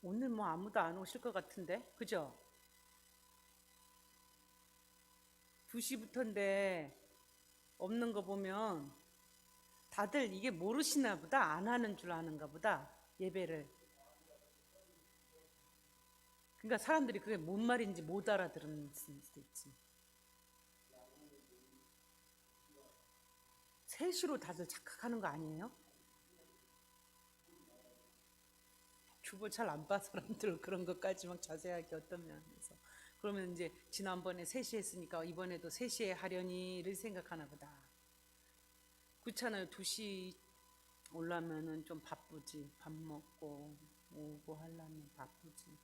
오늘 뭐 아무도 안 오실 것 같은데, 그죠? 2시부터인데 없는 거 보면 다들 이게 모르시나 보다. 안 하는 줄 아는가 보다. 예배를. 그러니까 사람들이 그게 뭔 말인지 못 알아들은 수도 있지. 3시로 다들 착각하는 거 아니에요? 주보 잘 안 봐 사람들 그런 것까지 막 자세하게 어떤 면에서. 그러면 이제 지난번에 3시 했으니까 이번에도 3시에 하려니를 생각하나 보다. 그렇잖아요. 2시 올라면은 좀 바쁘지. 밥 먹고 오고 하려면 바쁘지.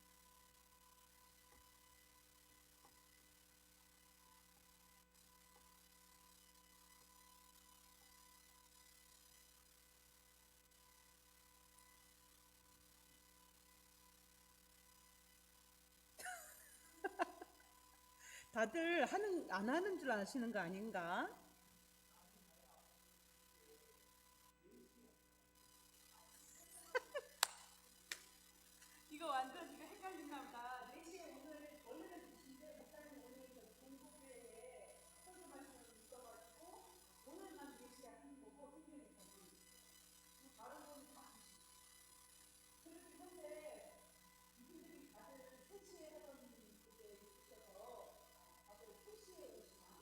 다들 안 하는 줄 아시는 거 아닌가? 이거 완전 이거 헷갈린나 보다. 4시에 오늘 원래는 2시인데 목사님 오늘 공부회에 설교 말씀이 있어가지고 오늘만 4시에 하는 거고 생명에서는 다른 거는 다 2시. 그렇긴 한데 이분들이 다들 3시에 하던 그게 있어서 다들 3시에 오시나?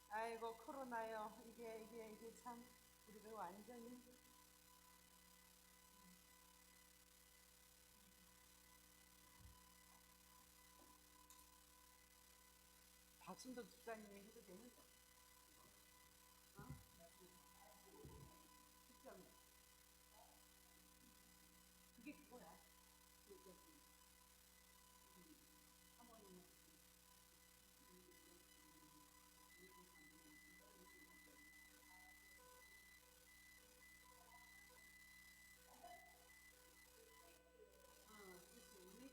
아이고 코로나요. 이게 참 우리를 완전히. 박신도 집사님이 해도 되는 거? 특정 그게 그거야. 그게 사모님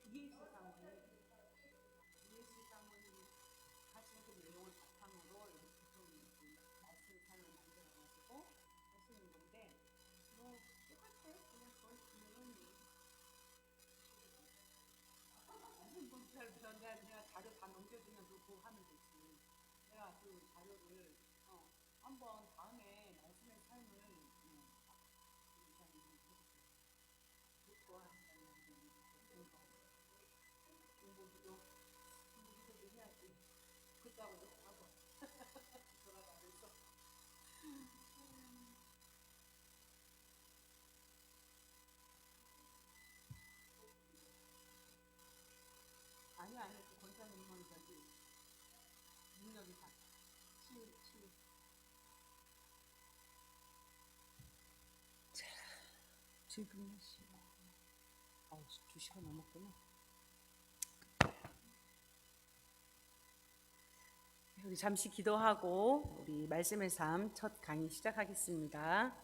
이해수 사모님 이해수 사모님 하신 그 내용을 바탕으로 이렇게 좀 말씀판을 만들어가지고 하시는 건데 뭐 똑같아. 그냥 거의 그냥 무슨 문자를 그런데 내가 자료 다 넘겨주면 그거 하면 되지. 내가 그 자료를 한번 다음에 말씀의 삶을 듣고 하시다면 공부도 해야지. 그따고 하고 돌아가면서 아니 그 권사님은 저기 능력이 다 치유. 자 지금 몇 시야? 2시가 넘었구나. 우리 잠시 기도하고 우리 말씀의 삶 첫 강의 시작하겠습니다.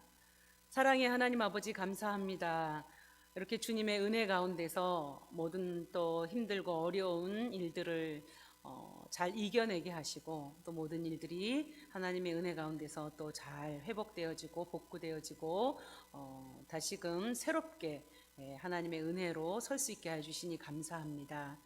사랑의 하나님 아버지 감사합니다. 이렇게 주님의 은혜 가운데서 모든 또 힘들고 어려운 일들을 잘 이겨내게 하시고 또 모든 일들이 하나님의 은혜 가운데서 또 잘 회복되어지고 복구되어지고 다시금 새롭게 하나님의 은혜로 설 수 있게 해주시니 감사합니다.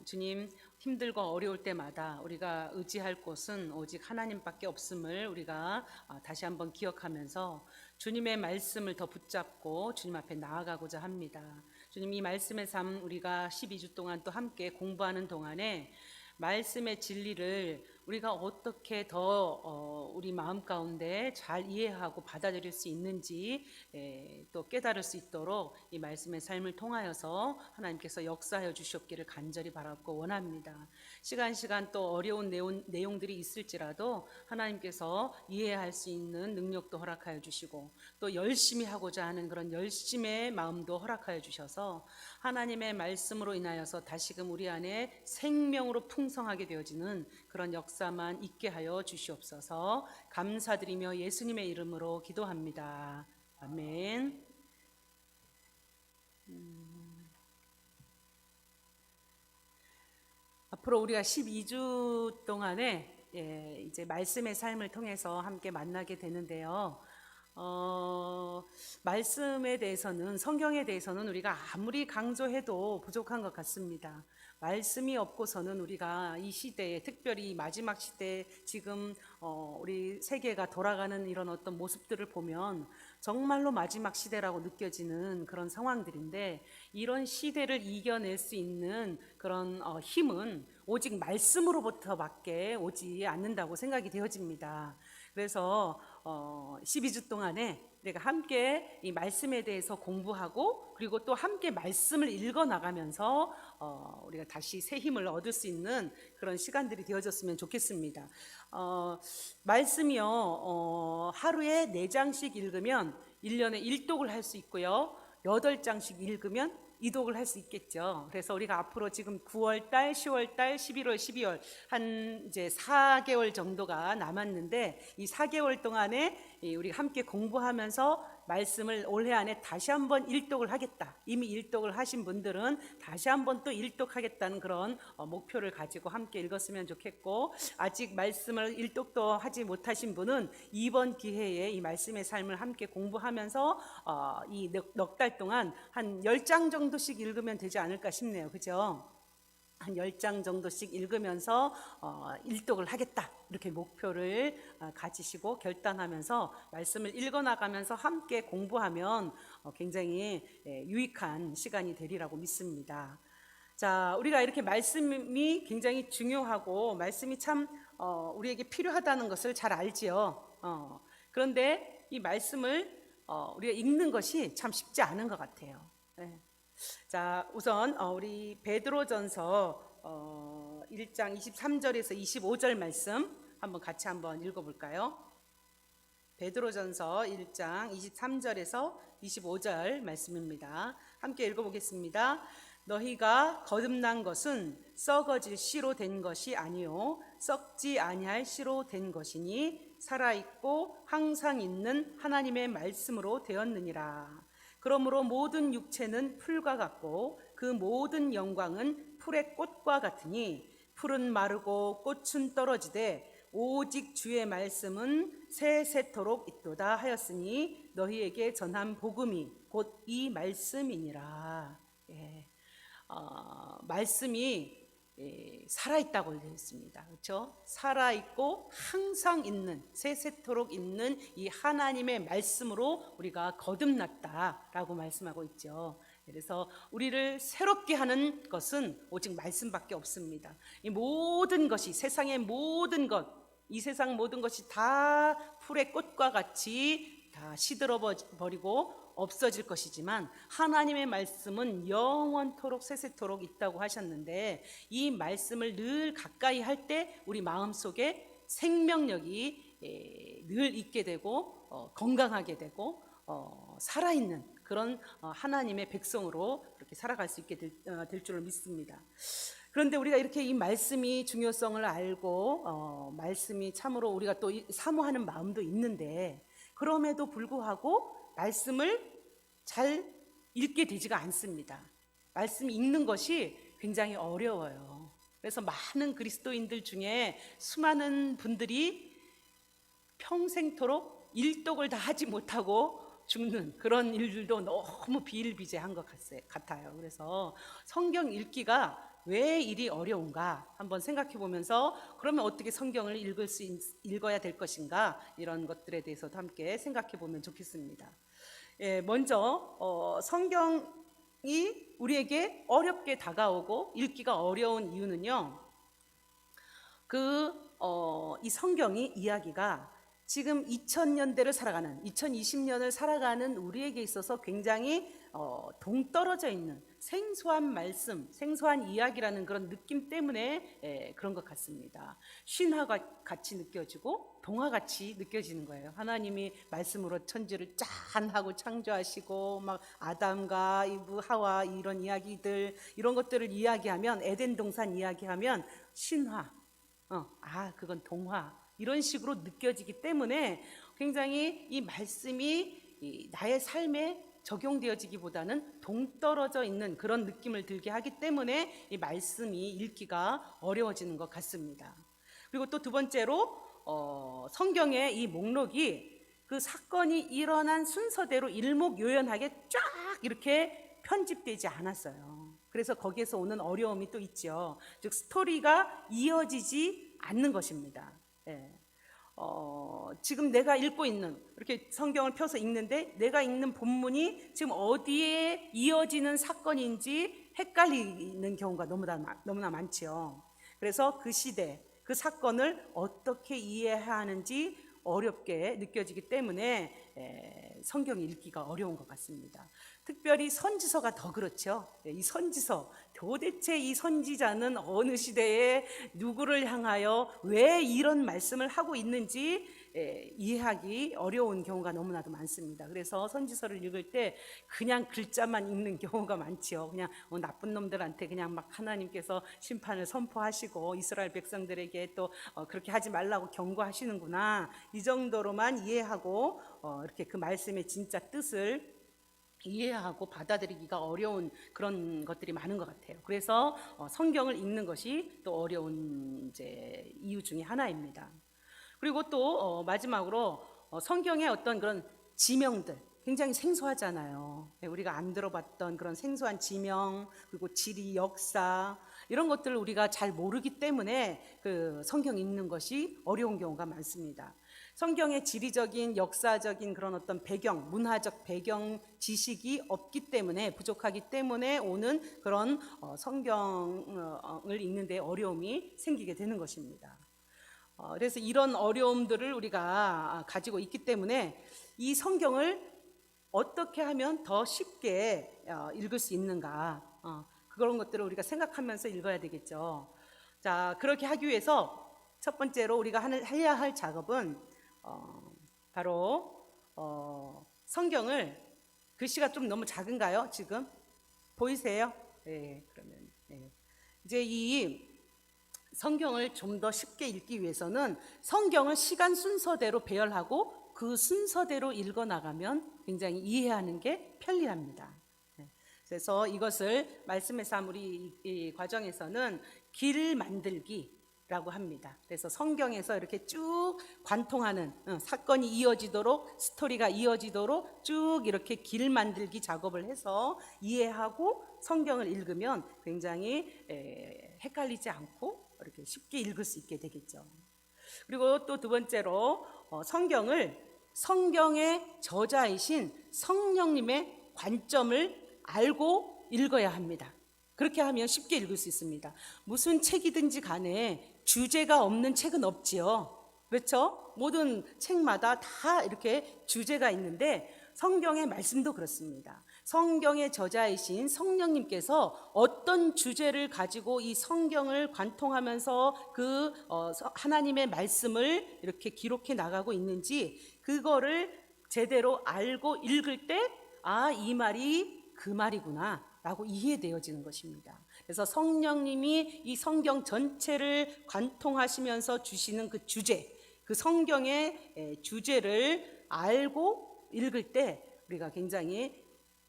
주님, 힘들고 어려울 때마다 우리가 의지할 곳은 오직 하나님밖에 없음을 우리가 다시 한번 기억하면서 주님의 말씀을 더 붙잡고 주님 앞에 나아가고자 합니다. 주님, 이 말씀의 삶 우리가 12주 동안 또 함께 공부하는 동안에 말씀의 진리를 우리가 어떻게 더 우리 마음 가운데 잘 이해하고 받아들일 수 있는지 또 깨달을 수 있도록 이 말씀의 삶을 통하여서 하나님께서 역사하여 주시옵기를 간절히 바라고 원합니다. 시간 또 어려운 내용들이 있을지라도 하나님께서 이해할 수 있는 능력도 허락하여 주시고 또 열심히 하고자 하는 그런 열심의 마음도 허락하여 주셔서 하나님의 말씀으로 인하여서 다시금 우리 안에 생명으로 풍성하게 되어지는 그런 역사만 있게 하여 주시옵소서. 감사드리며 예수님의 이름으로 기도합니다. 아멘. 앞으로 우리가 12주 동안에 이제 말씀의 삶을 통해서 함께 만나게 되는데요. 말씀에 대해서는, 성경에 대해서는 우리가 아무리 강조해도 부족한 것 같습니다. 말씀이 없고서는 우리가 이 시대에, 특별히 마지막 시대에 지금 우리 세계가 돌아가는 이런 어떤 모습들을 보면 정말로 마지막 시대라고 느껴지는 그런 상황들인데, 이런 시대를 이겨낼 수 있는 그런 힘은 오직 말씀으로부터밖에 오지 않는다고 생각이 되어집니다. 그래서 12주 동안에 내가 함께 이 말씀에 대해서 공부하고 그리고 또 함께 말씀을 읽어 나가면서 우리가 다시 새 힘을 얻을 수 있는 그런 시간들이 되어졌으면 좋겠습니다. 말씀이요, 하루에 4장씩 읽으면 1년에 1독을 할 수 있고요, 8장씩 읽으면 2독을 할 수 있겠죠. 그래서 우리가 앞으로 지금 9월달, 10월달, 11월, 12월 한 이제 4개월 정도가 남았는데, 이 4개월 동안에 우리가 함께 공부하면서 말씀을 올해 안에 다시 한번 일독을 하겠다, 이미 일독을 하신 분들은 다시 한번 또 일독하겠다는 그런 목표를 가지고 함께 읽었으면 좋겠고, 아직 말씀을 일독도 하지 못하신 분은 이번 기회에 이 말씀의 삶을 함께 공부하면서 이 넉 달 동안 한 10장 정도씩 읽으면 되지 않을까 싶네요. 그죠? 한 10장 정도씩 읽으면서 일독을 하겠다, 이렇게 목표를 가지시고 결단하면서 말씀을 읽어나가면서 함께 공부하면 굉장히 유익한 시간이 되리라고 믿습니다. 자, 우리가 이렇게 말씀이 굉장히 중요하고 말씀이 참 우리에게 필요하다는 것을 잘 알지요. 그런데 이 말씀을 우리가 읽는 것이 참 쉽지 않은 것 같아요. 자, 우선 우리 베드로전서 1장 23절에서 25절 말씀 한번 같이 한번 읽어볼까요? 베드로전서 1장 23절에서 25절 말씀입니다. 함께 읽어보겠습니다. 너희가 거듭난 것은 썩어질 씨로 된 것이 아니요 썩지 아니할 씨로 된 것이니 살아있고 항상 있는 하나님의 말씀으로 되었느니라. 그러므로 모든 육체는 풀과 같고 그 모든 영광은 풀의 꽃과 같으니 풀은 마르고 꽃은 떨어지되 오직 주의 말씀은 세세토록 있도다 하였으니 너희에게 전한 복음이 곧 이 말씀이니라. 말씀이 살아있다고 되어 있습니다. 그렇죠? 살아있고 항상 있는, 세세토록 있는 이 하나님의 말씀으로 우리가 거듭났다라고 말씀하고 있죠. 그래서 우리를 새롭게 하는 것은 오직 말씀밖에 없습니다. 이 모든 것이, 세상의 모든 것, 이 세상 모든 것이 다 풀의 꽃과 같이 다 시들어 버리고 없어질 것이지만 하나님의 말씀은 영원토록 세세토록 있다고 하셨는데, 이 말씀을 늘 가까이 할 때 우리 마음속에 생명력이 늘 있게 되고 건강하게 되고 살아있는 그런 하나님의 백성으로 그렇게 살아갈 수 있게 될 줄을 믿습니다. 그런데 우리가 이렇게 이 말씀이 중요성을 알고 말씀이 참으로 우리가 또 사모하는 마음도 있는데, 그럼에도 불구하고 말씀을 잘 읽게 되지가 않습니다. 말씀 읽는 것이 굉장히 어려워요. 그래서 많은 그리스도인들 중에 수많은 분들이 평생토록 일독을 다 하지 못하고 죽는 그런 일들도 너무 비일비재한 것 같아요. 그래서 성경 읽기가 왜 이리 어려운가 한번 생각해 보면서, 그러면 어떻게 성경을 읽어야 될 것인가, 이런 것들에 대해서도 함께 생각해 보면 좋겠습니다. 먼저 성경이 우리에게 어렵게 다가오고 읽기가 어려운 이유는요, 이 성경이 이야기가 지금 2000년대를 살아가는, 2020년을 살아가는 우리에게 있어서 굉장히 동떨어져 있는 생소한 말씀, 생소한 이야기라는 그런 느낌 때문에 그런 것 같습니다. 신화가 같이 느껴지고 동화같이 느껴지는 거예요. 하나님이 말씀으로 천지를 짠하고 창조하시고 막 아담과 이브 하와 이런 이야기들, 이런 것들을 이야기하면, 에덴 동산 이야기하면 신화, 그건 동화, 이런 식으로 느껴지기 때문에 굉장히 이 말씀이 나의 삶에 적용되어지기보다는 동떨어져 있는 그런 느낌을 들게 하기 때문에 이 말씀이 읽기가 어려워지는 것 같습니다. 그리고 또 두 번째로 성경의 이 목록이 그 사건이 일어난 순서대로 일목요연하게 쫙 이렇게 편집되지 않았어요. 그래서 거기에서 오는 어려움이 또 있죠. 즉 스토리가 이어지지 않는 것입니다. 지금 내가 읽고 있는, 이렇게 성경을 펴서 읽는데 내가 읽는 본문이 지금 어디에 이어지는 사건인지 헷갈리는 경우가 너무나 많지요. 그래서 그 시대, 그 사건을 어떻게 이해해야 하는지 어렵게 느껴지기 때문에 성경 읽기가 어려운 것 같습니다. 특별히 선지서가 더 그렇죠. 이 선지서, 도대체 이 선지자는 어느 시대에 누구를 향하여 왜 이런 말씀을 하고 있는지 이해하기 어려운 경우가 너무나도 많습니다. 그래서 선지서를 읽을 때 그냥 글자만 읽는 경우가 많지요. 그냥 나쁜 놈들한테 그냥 막 하나님께서 심판을 선포하시고 이스라엘 백성들에게 또 그렇게 하지 말라고 경고하시는구나, 이 정도로만 이해하고 이렇게 그 말씀의 진짜 뜻을 이해하고 받아들이기가 어려운 그런 것들이 많은 것 같아요. 그래서 성경을 읽는 것이 또 어려운 이유 중에 하나입니다. 그리고 또 마지막으로 성경의 어떤 그런 지명들, 굉장히 생소하잖아요. 우리가 안 들어봤던 그런 생소한 지명, 그리고 지리, 역사, 이런 것들을 우리가 잘 모르기 때문에 그 성경 읽는 것이 어려운 경우가 많습니다. 성경의 지리적인, 역사적인 그런 어떤 배경, 문화적 배경 지식이 없기 때문에, 부족하기 때문에 오는 그런 성경을 읽는 데 어려움이 생기게 되는 것입니다. 그래서 이런 어려움들을 우리가 가지고 있기 때문에 이 성경을 어떻게 하면 더 쉽게 읽을 수 있는가, 그런 것들을 우리가 생각하면서 읽어야 되겠죠. 자, 그렇게 하기 위해서 첫 번째로 우리가 해야 할 작업은 바로 성경을, 글씨가 좀 너무 작은가요? 지금 보이세요? 그러면 이제 이 성경을 좀 더 쉽게 읽기 위해서는 성경을 시간 순서대로 배열하고 그 순서대로 읽어 나가면 굉장히 이해하는 게 편리합니다. 그래서 이것을 말씀의 삶 우리 이 과정에서는 길 만들기라고 합니다. 그래서 성경에서 이렇게 쭉 관통하는, 사건이 이어지도록, 스토리가 이어지도록 쭉 이렇게 길 만들기 작업을 해서 이해하고 성경을 읽으면 굉장히 헷갈리지 않고 이렇게 쉽게 읽을 수 있게 되겠죠. 그리고 또 두 번째로 성경의 저자이신 성령님의 관점을 알고 읽어야 합니다. 그렇게 하면 쉽게 읽을 수 있습니다. 무슨 책이든지 간에 주제가 없는 책은 없지요. 그렇죠? 모든 책마다 다 이렇게 주제가 있는데 성경의 말씀도 그렇습니다. 성경의 저자이신 성령님께서 어떤 주제를 가지고 이 성경을 관통하면서 그 하나님의 말씀을 이렇게 기록해 나가고 있는지, 그거를 제대로 알고 읽을 때 이 말이 그 말이구나, 라고 이해되어지는 것입니다. 그래서 성령님이 이 성경 전체를 관통하시면서 주시는 그 주제, 그 성경의 주제를 알고 읽을 때 우리가 굉장히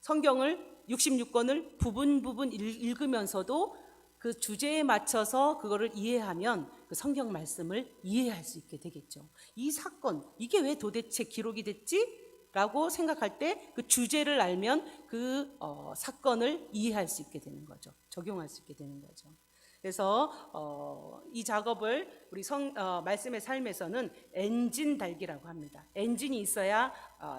성경을 66권을 부분 읽으면서도 그 주제에 맞춰서 그거를 이해하면 그 성경 말씀을 이해할 수 있게 되겠죠. 이 사건, 이게 왜 도대체 기록이 됐지? 라고 생각할 때 그 주제를 알면 그 사건을 이해할 수 있게 되는 거죠. 적용할 수 있게 되는 거죠. 그래서 이 작업을 우리 말씀의 삶에서는 엔진 달기라고 합니다. 엔진이 있어야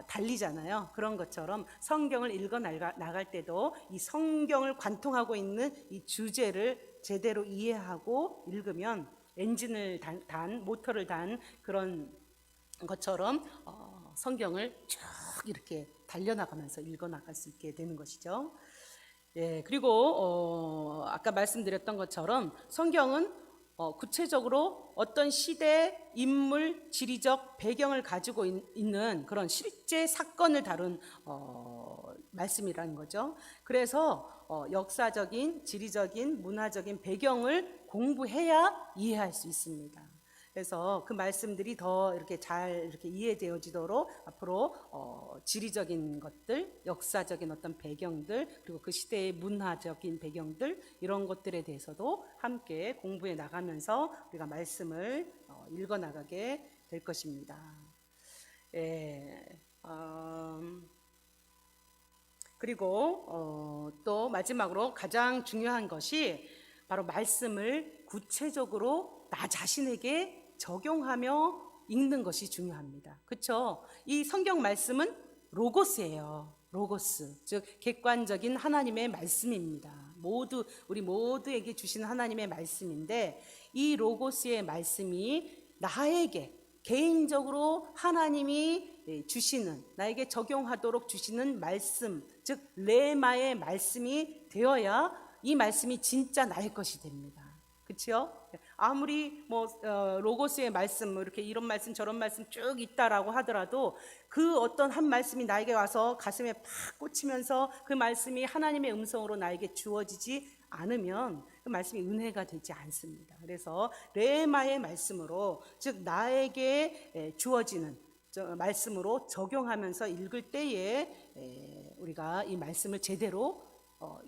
달리잖아요. 그런 것처럼 성경을 읽어 나갈 때도 이 성경을 관통하고 있는 이 주제를 제대로 이해하고 읽으면 엔진을 모터를 단 그런 것처럼 성경을 쭉 이렇게 달려나가면서 읽어나갈 수 있게 되는 것이죠. 예, 그리고 아까 말씀드렸던 것처럼 성경은 구체적으로 어떤 시대, 인물, 지리적 배경을 가지고 있는 그런 실제 사건을 다룬 말씀이라는 거죠. 그래서 역사적인, 지리적인, 문화적인 배경을 공부해야 이해할 수 있습니다. 그래서 그 말씀들이 더 이렇게 잘 이렇게 이해되어지도록 앞으로 지리적인 것들, 역사적인 어떤 배경들, 그리고 그 시대의 문화적인 배경들 이런 것들에 대해서도 함께 공부해 나가면서 우리가 말씀을 읽어 나가게 될 것입니다. 예, 그리고 또 마지막으로 가장 중요한 것이 바로 말씀을 구체적으로 나 자신에게 적용하며 읽는 것이 중요합니다. 그렇죠? 이 성경 말씀은 로고스예요. 로고스, 즉 객관적인 하나님의 말씀입니다. 우리 모두에게 주시는 하나님의 말씀인데 이 로고스의 말씀이 나에게 개인적으로 하나님이 주시는, 나에게 적용하도록 주시는 말씀, 즉 레마의 말씀이 되어야 이 말씀이 진짜 나의 것이 됩니다. 그렇죠? 아무리 로고스의 말씀, 이렇게 이런 말씀 저런 말씀 쭉 있다라고 하더라도 그 어떤 한 말씀이 나에게 와서 가슴에 팍 꽂히면서 그 말씀이 하나님의 음성으로 나에게 주어지지 않으면 그 말씀이 은혜가 되지 않습니다. 그래서 레마의 말씀으로, 즉 나에게 주어지는 말씀으로 적용하면서 읽을 때에 우리가 이 말씀을 제대로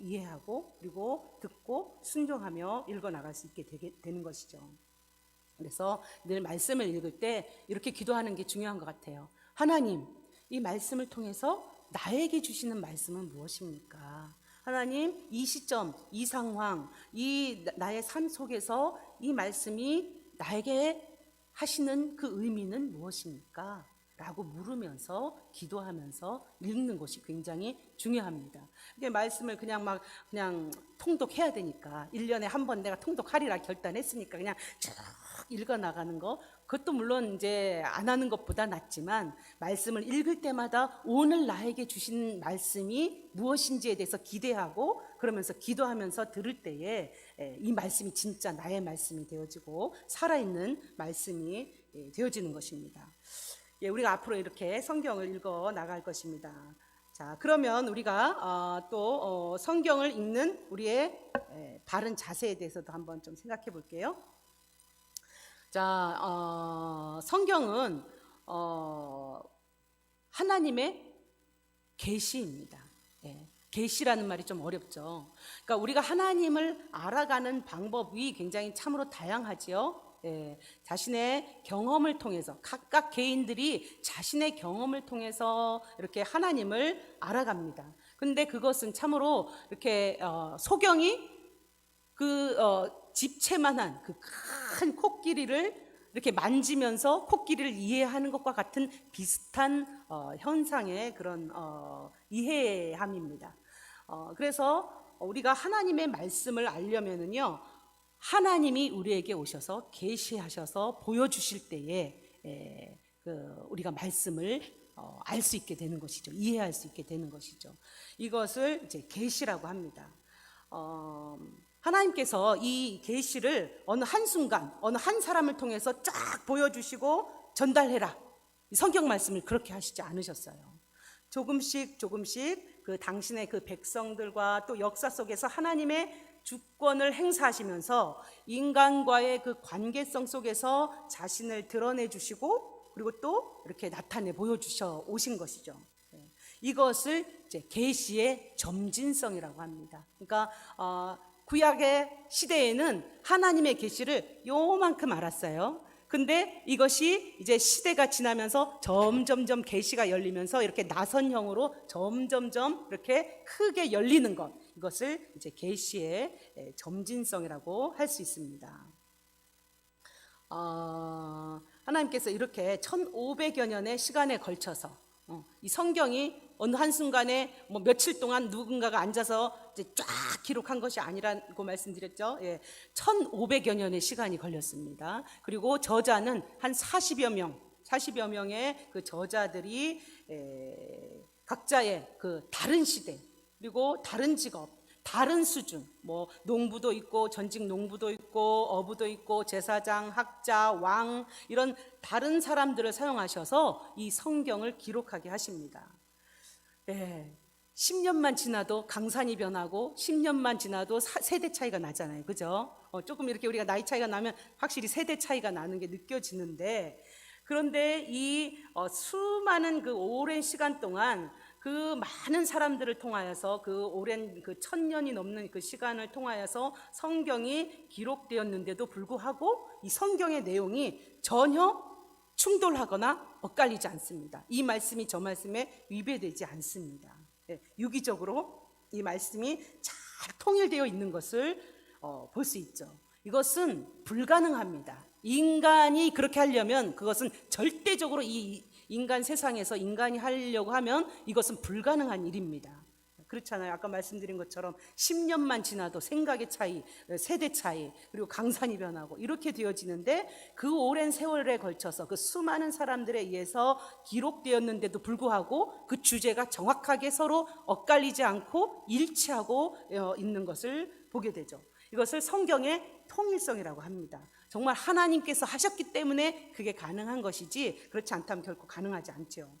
이해하고 그리고 듣고 순종하며 읽어나갈 수 있게 되는 것이죠. 그래서 늘 말씀을 읽을 때 이렇게 기도하는 게 중요한 것 같아요. 하나님, 이 말씀을 통해서 나에게 주시는 말씀은 무엇입니까? 하나님, 이 시점, 이 상황, 이 나의 삶 속에서 이 말씀이 나에게 하시는 그 의미는 무엇입니까? 라고 물으면서 기도하면서 읽는 것이 굉장히 중요합니다. 이게 말씀을 그냥 통독해야 되니까 1년에 한 번 내가 통독하리라 결단했으니까 그냥 쭉 읽어 나가는 거, 그것도 물론 이제 안 하는 것보다 낫지만 말씀을 읽을 때마다 오늘 나에게 주신 말씀이 무엇인지에 대해서 기대하고 그러면서 기도하면서 들을 때에 이 말씀이 진짜 나의 말씀이 되어지고 살아있는 말씀이 되어지는 것입니다. 예, 우리가 앞으로 이렇게 성경을 읽어 나갈 것입니다. 자, 그러면 우리가 또 성경을 읽는 우리의 바른 자세에 대해서도 한번 좀 생각해 볼게요. 자, 성경은 하나님의 계시입니다. 예, 계시라는 말이 좀 어렵죠. 그러니까 우리가 하나님을 알아가는 방법이 굉장히 참으로 다양하지요. 예, 자신의 경험을 통해서 각각 개인들이 자신의 경험을 통해서 이렇게 하나님을 알아갑니다. 근데 그것은 참으로 이렇게 소경이 그 집채만한 그 큰 코끼리를 이렇게 만지면서 코끼리를 이해하는 것과 같은 비슷한 현상의 그런 이해함입니다. 그래서 우리가 하나님의 말씀을 알려면은요, 하나님이 우리에게 오셔서 계시하셔서 보여주실 때에 우리가 말씀을 알 수 있게 되는 것이죠. 이해할 수 있게 되는 것이죠. 이것을 이제 계시라고 합니다. 하나님께서 이 계시를 어느 한순간 어느 한 사람을 통해서 쫙 보여주시고 전달해라, 이 성경 말씀을 그렇게 하시지 않으셨어요. 조금씩 조금씩 그 당신의 그 백성들과 또 역사 속에서 하나님의 주권을 행사하시면서 인간과의 그 관계성 속에서 자신을 드러내 주시고 그리고 또 이렇게 나타내 보여주셔 오신 것이죠. 이것을 이제 계시의 점진성이라고 합니다. 그러니까 구약의 시대에는 하나님의 계시를 요만큼 알았어요. 근데 이것이 이제 시대가 지나면서 점점점 계시가 열리면서 이렇게 나선형으로 점점점 이렇게 크게 열리는 것, 이것을 이제 계시의 점진성이라고 할 수 있습니다. 하나님께서 이렇게 1500여 년의 시간에 걸쳐서 이 성경이 어느 한순간에 뭐 며칠 동안 누군가가 앉아서 이제 쫙 기록한 것이 아니라고 말씀드렸죠. 1500여 년의 시간이 걸렸습니다. 그리고 저자는 한 40여 명의 그 저자들이 각자의 그 다른 시대 그리고 다른 직업 다른 수준, 뭐 농부도 있고 전직 농부도 있고 어부도 있고 제사장, 학자, 왕 이런 다른 사람들을 사용하셔서 이 성경을 기록하게 하십니다. 10년만 지나도 강산이 변하고 10년만 지나도 세대 차이가 나잖아요. 그죠? 조금 이렇게 우리가 나이 차이가 나면 확실히 세대 차이가 나는 게 느껴지는데, 그런데 이 수많은 그 오랜 시간 동안 그 많은 사람들을 통하여서 그 오랜 그 1000년이 넘는 그 시간을 통하여서 성경이 기록되었는데도 불구하고 이 성경의 내용이 전혀 충돌하거나 엇갈리지 않습니다. 이 말씀이 저 말씀에 위배되지 않습니다. 유기적으로 이 말씀이 잘 통일되어 있는 것을 볼 수 있죠. 이것은 불가능합니다. 인간이 그렇게 하려면 그것은 절대적으로 이 인간 세상에서 인간이 하려고 하면 이것은 불가능한 일입니다. 그렇잖아요. 아까 말씀드린 것처럼 10년만 지나도 생각의 차이, 세대 차이, 그리고 강산이 변하고 이렇게 되어지는데 그 오랜 세월에 걸쳐서 그 수많은 사람들에 의해서 기록되었는데도 불구하고 그 주제가 정확하게 서로 엇갈리지 않고 일치하고 있는 것을 보게 되죠. 이것을 성경의 통일성이라고 합니다. 정말 하나님께서 하셨기 때문에 그게 가능한 것이지 그렇지 않다면 결코 가능하지 않죠.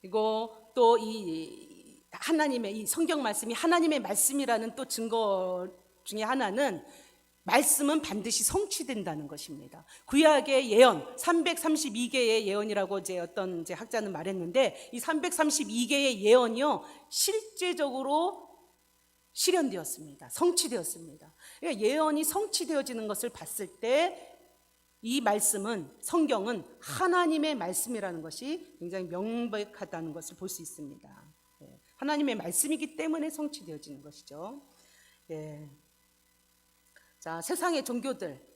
그리고 또 이 하나님의 이 성경 말씀이 하나님의 말씀이라는 또 증거 중에 하나는 말씀은 반드시 성취된다는 것입니다. 구약의 예언 332개의 예언이라고 어떤 학자는 말했는데 이 332개의 예언이요 실제적으로 실현되었습니다. 성취되었습니다. 그러니까 예언이 성취되어지는 것을 봤을 때 이 말씀은 성경은 하나님의 말씀이라는 것이 굉장히 명백하다는 것을 볼 수 있습니다. 하나님의 말씀이기 때문에 성취되어지는 것이죠. 자, 세상의 종교들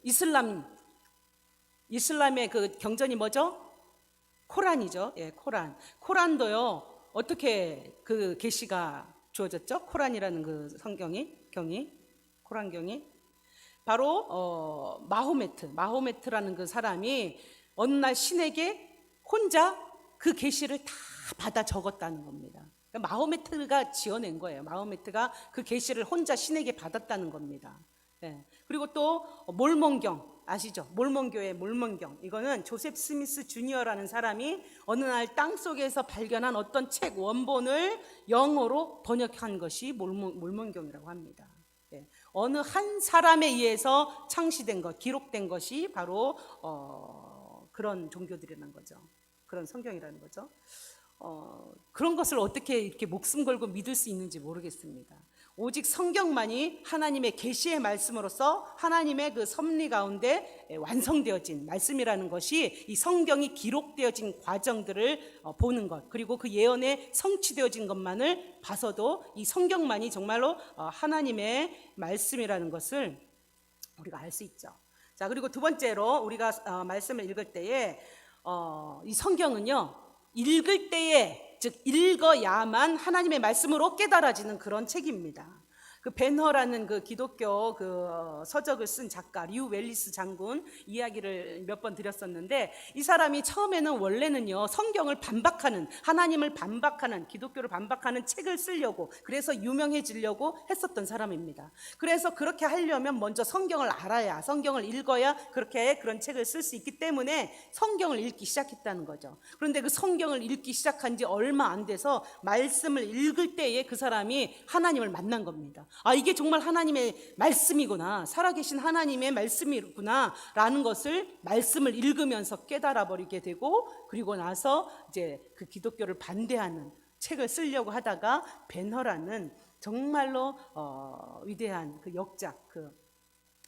이슬람의 그 경전이 뭐죠? 코란이죠. 코란도요 어떻게 그 계시가 주어졌죠? 코란이라는 그 코란경이 바로 마호메트라는 그 사람이 어느 날 신에게 혼자 그 계시를 다 받아 적었다는 겁니다. 그러니까 마호메트가 지어낸 거예요. 마호메트가 그 계시를 혼자 신에게 받았다는 겁니다. 그리고 또 몰몬경 아시죠? 몰몬교의 몰몬경, 이거는 조셉 스미스 주니어라는 사람이 어느 날 땅속에서 발견한 어떤 책 원본을 영어로 번역한 것이 몰몬경이라고 합니다. 어느 한 사람에 의해서 창시된 것, 기록된 것이 바로 그런 종교들이라는 거죠. 그런 성경이라는 거죠. 그런 것을 어떻게 이렇게 목숨 걸고 믿을 수 있는지 모르겠습니다. 오직 성경만이 하나님의 계시의 말씀으로서 하나님의 그 섭리 가운데 완성되어진 말씀이라는 것이 이 성경이 기록되어진 과정들을 보는 것, 그리고 그 예언에 성취되어진 것만을 봐서도 이 성경만이 정말로 하나님의 말씀이라는 것을 우리가 알 수 있죠. 자, 그리고 두 번째로 우리가 말씀을 읽을 때에 이 성경은요 읽을 때에, 즉 읽어야만 하나님의 말씀으로 깨달아지는 그런 책입니다. 그 벤허라는 그 기독교 서적을 쓴 작가 류 웰리스 장군 이야기를 몇 번 드렸었는데, 이 사람이 처음에는 원래는요 성경을 반박하는, 하나님을 반박하는, 기독교를 반박하는 책을 쓰려고, 그래서 유명해지려고 했었던 사람입니다. 그래서 그렇게 하려면 먼저 성경을 알아야, 성경을 읽어야 그렇게 그런 책을 쓸 수 있기 때문에 성경을 읽기 시작했다는 거죠. 그런데 그 성경을 읽기 시작한 지 얼마 안 돼서 말씀을 읽을 때에 그 사람이 하나님을 만난 겁니다. 아, 이게 정말 하나님의 말씀이구나, 살아계신 하나님의 말씀이구나 라는 것을 말씀을 읽으면서 깨달아 버리게 되고, 그리고 나서 이제 그 기독교를 반대하는 책을 쓰려고 하다가 벤허라는 정말로 위대한 그 역작, 그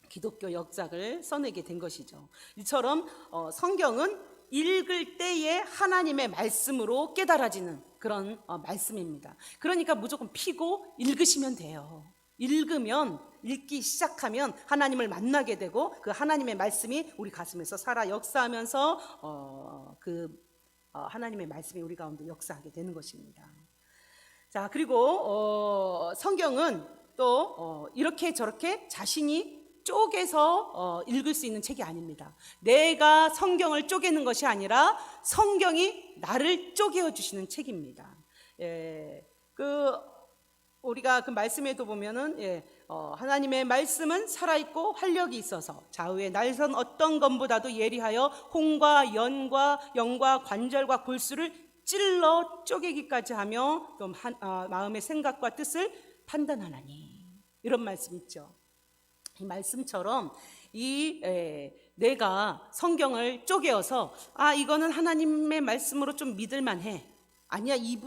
기독교 역작을 써내게 된 것이죠. 이처럼 성경은 읽을 때에 하나님의 말씀으로 깨달아지는 그런 말씀입니다. 그러니까 무조건 피고 읽으시면 돼요. 읽으면, 읽기 시작하면 하나님을 만나게 되고, 그 하나님의 말씀이 우리 가슴에서 살아 역사하면서 하나님의 말씀이 우리 가운데 역사하게 되는 것입니다. 자, 그리고 성경은 또 이렇게 저렇게 자신이 쪼개서 읽을 수 있는 책이 아닙니다. 내가 성경을 쪼개는 것이 아니라 성경이 나를 쪼개어 주시는 책입니다. 우리가 그 말씀에도 보면은 하나님의 말씀은 살아있고 활력이 있어서 좌우의 날선 어떤 검보다도 예리하여 홍과 연과 영과 관절과 골수를 찔러 쪼개기까지 하며 또 마음의 생각과 뜻을 판단하나니, 이런 말씀 있죠. 이 말씀처럼 내가 성경을 쪼개어서 이거는 하나님의 말씀으로 좀 믿을만해, 아니야 이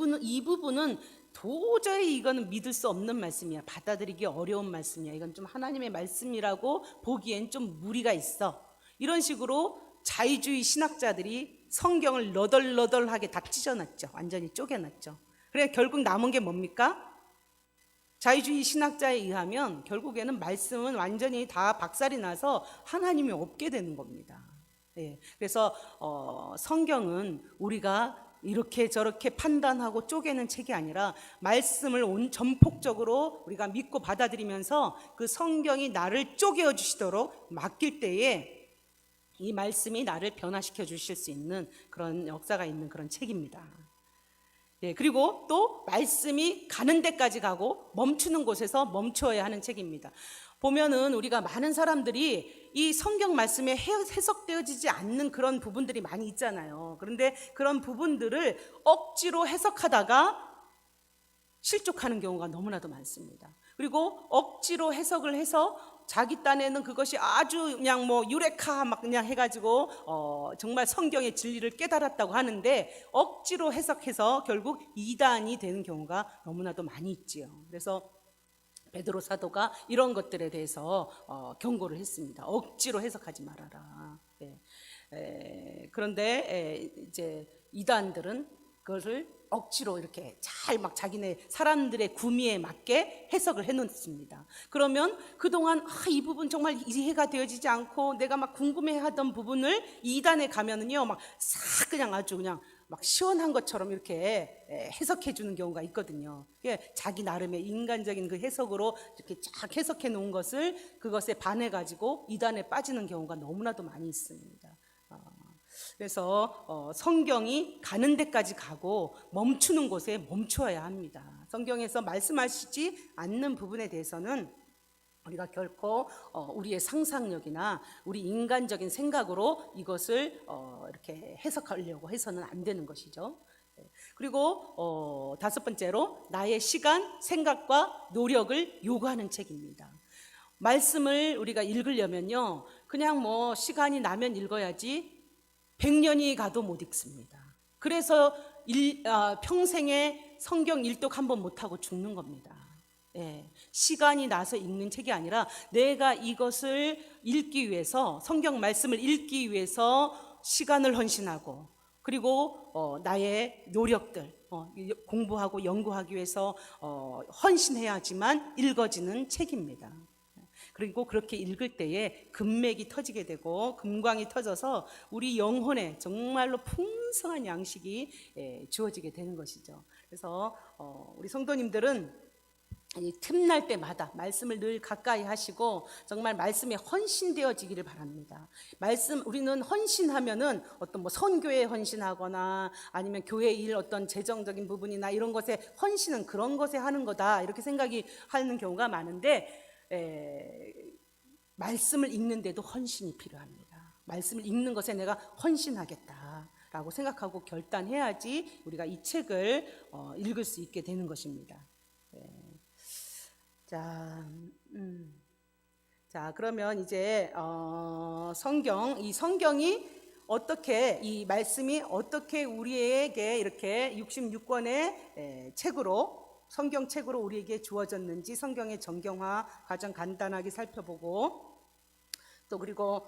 부분은 도저히 이거는 믿을 수 없는 말씀이야, 받아들이기 어려운 말씀이야, 이건 좀 하나님의 말씀이라고 보기엔 좀 무리가 있어, 이런 식으로 자의주의 신학자들이 성경을 너덜너덜하게 다 찢어놨죠. 완전히 쪼개놨죠. 그래 결국 남은 게 뭡니까? 자유주의 신학자에 의하면 결국에는 말씀은 완전히 다 박살이 나서 하나님이 없게 되는 겁니다. 그래서 성경은 우리가 이렇게 저렇게 판단하고 쪼개는 책이 아니라 말씀을 전폭적으로 우리가 믿고 받아들이면서 그 성경이 나를 쪼개어 주시도록 맡길 때에 이 말씀이 나를 변화시켜 주실 수 있는 그런 역사가 있는 그런 책입니다. 그리고 또 말씀이 가는 데까지 가고 멈추는 곳에서 멈춰야 하는 책입니다. 보면은 우리가 많은 사람들이 이 성경 말씀에 해석되어지지 않는 그런 부분들이 많이 있잖아요. 그런데 그런 부분들을 억지로 해석하다가 실족하는 경우가 너무나도 많습니다. 그리고 억지로 해석을 해서 자기 딴에는 그것이 아주 그냥 유레카 막 그냥 해가지고 정말 성경의 진리를 깨달았다고 하는데 억지로 해석해서 결국 이단이 되는 경우가 너무나도 많이 있지요. 그래서 베드로 사도가 이런 것들에 대해서 경고를 했습니다. 억지로 해석하지 말아라. 그런데 이제 이단들은 그것을 억지로 이렇게 잘 막 자기네 사람들의 구미에 맞게 해석을 해놓습니다. 그러면 그동안 이 부분 정말 이해가 되어지지 않고 내가 막 궁금해하던 부분을 이단에 가면은요 막 싹 그냥 아주 그냥 막 시원한 것처럼 이렇게 해석해 주는 경우가 있거든요. 자기 나름의 인간적인 그 해석으로 이렇게 쫙 해석해 놓은 것을 그것에 반해 가지고 이단에 빠지는 경우가 너무나도 많이 있습니다. 그래서 성경이 가는 데까지 가고 멈추는 곳에 멈추어야 합니다. 성경에서 말씀하시지 않는 부분에 대해서는 우리가 결코 우리의 상상력이나 우리 인간적인 생각으로 이것을 이렇게 해석하려고 해서는 안 되는 것이죠. 그리고 다섯 번째로 나의 시간, 생각과 노력을 요구하는 책입니다. 말씀을 우리가 읽으려면요 그냥 시간이 나면 읽어야지 100년이 가도 못 읽습니다. 그래서 평생에 성경 일독 한 번 못하고 죽는 겁니다. 시간이 나서 읽는 책이 아니라 내가 이것을 읽기 위해서, 성경 말씀을 읽기 위해서 시간을 헌신하고, 그리고 나의 노력들 공부하고 연구하기 위해서 헌신해야지만 읽어지는 책입니다. 그리고 그렇게 읽을 때에 금맥이 터지게 되고 금광이 터져서 우리 영혼에 정말로 풍성한 양식이 주어지게 되는 것이죠. 그래서 우리 성도님들은 이 틈날 때마다 말씀을 늘 가까이 하시고 정말 말씀에 헌신되어지기를 바랍니다. 말씀 우리는 헌신하면은 어떤 뭐 선교에 헌신하거나 아니면 교회 일 어떤 재정적인 부분이나 이런 것에 헌신은 그런 것에 하는 거다 이렇게 생각이 하는 경우가 많은데 말씀을 읽는데도 헌신이 필요합니다. 말씀을 읽는 것에 내가 헌신하겠다라고 생각하고 결단해야지 우리가 이 책을 읽을 수 있게 되는 것입니다. 자, 그러면 이제 이 성경이 어떻게 이 말씀이 어떻게 우리에게 이렇게 66권의 책으로 성경책으로 우리에게 주어졌는지 성경의 정경화 과정 간단하게 살펴보고 또 그리고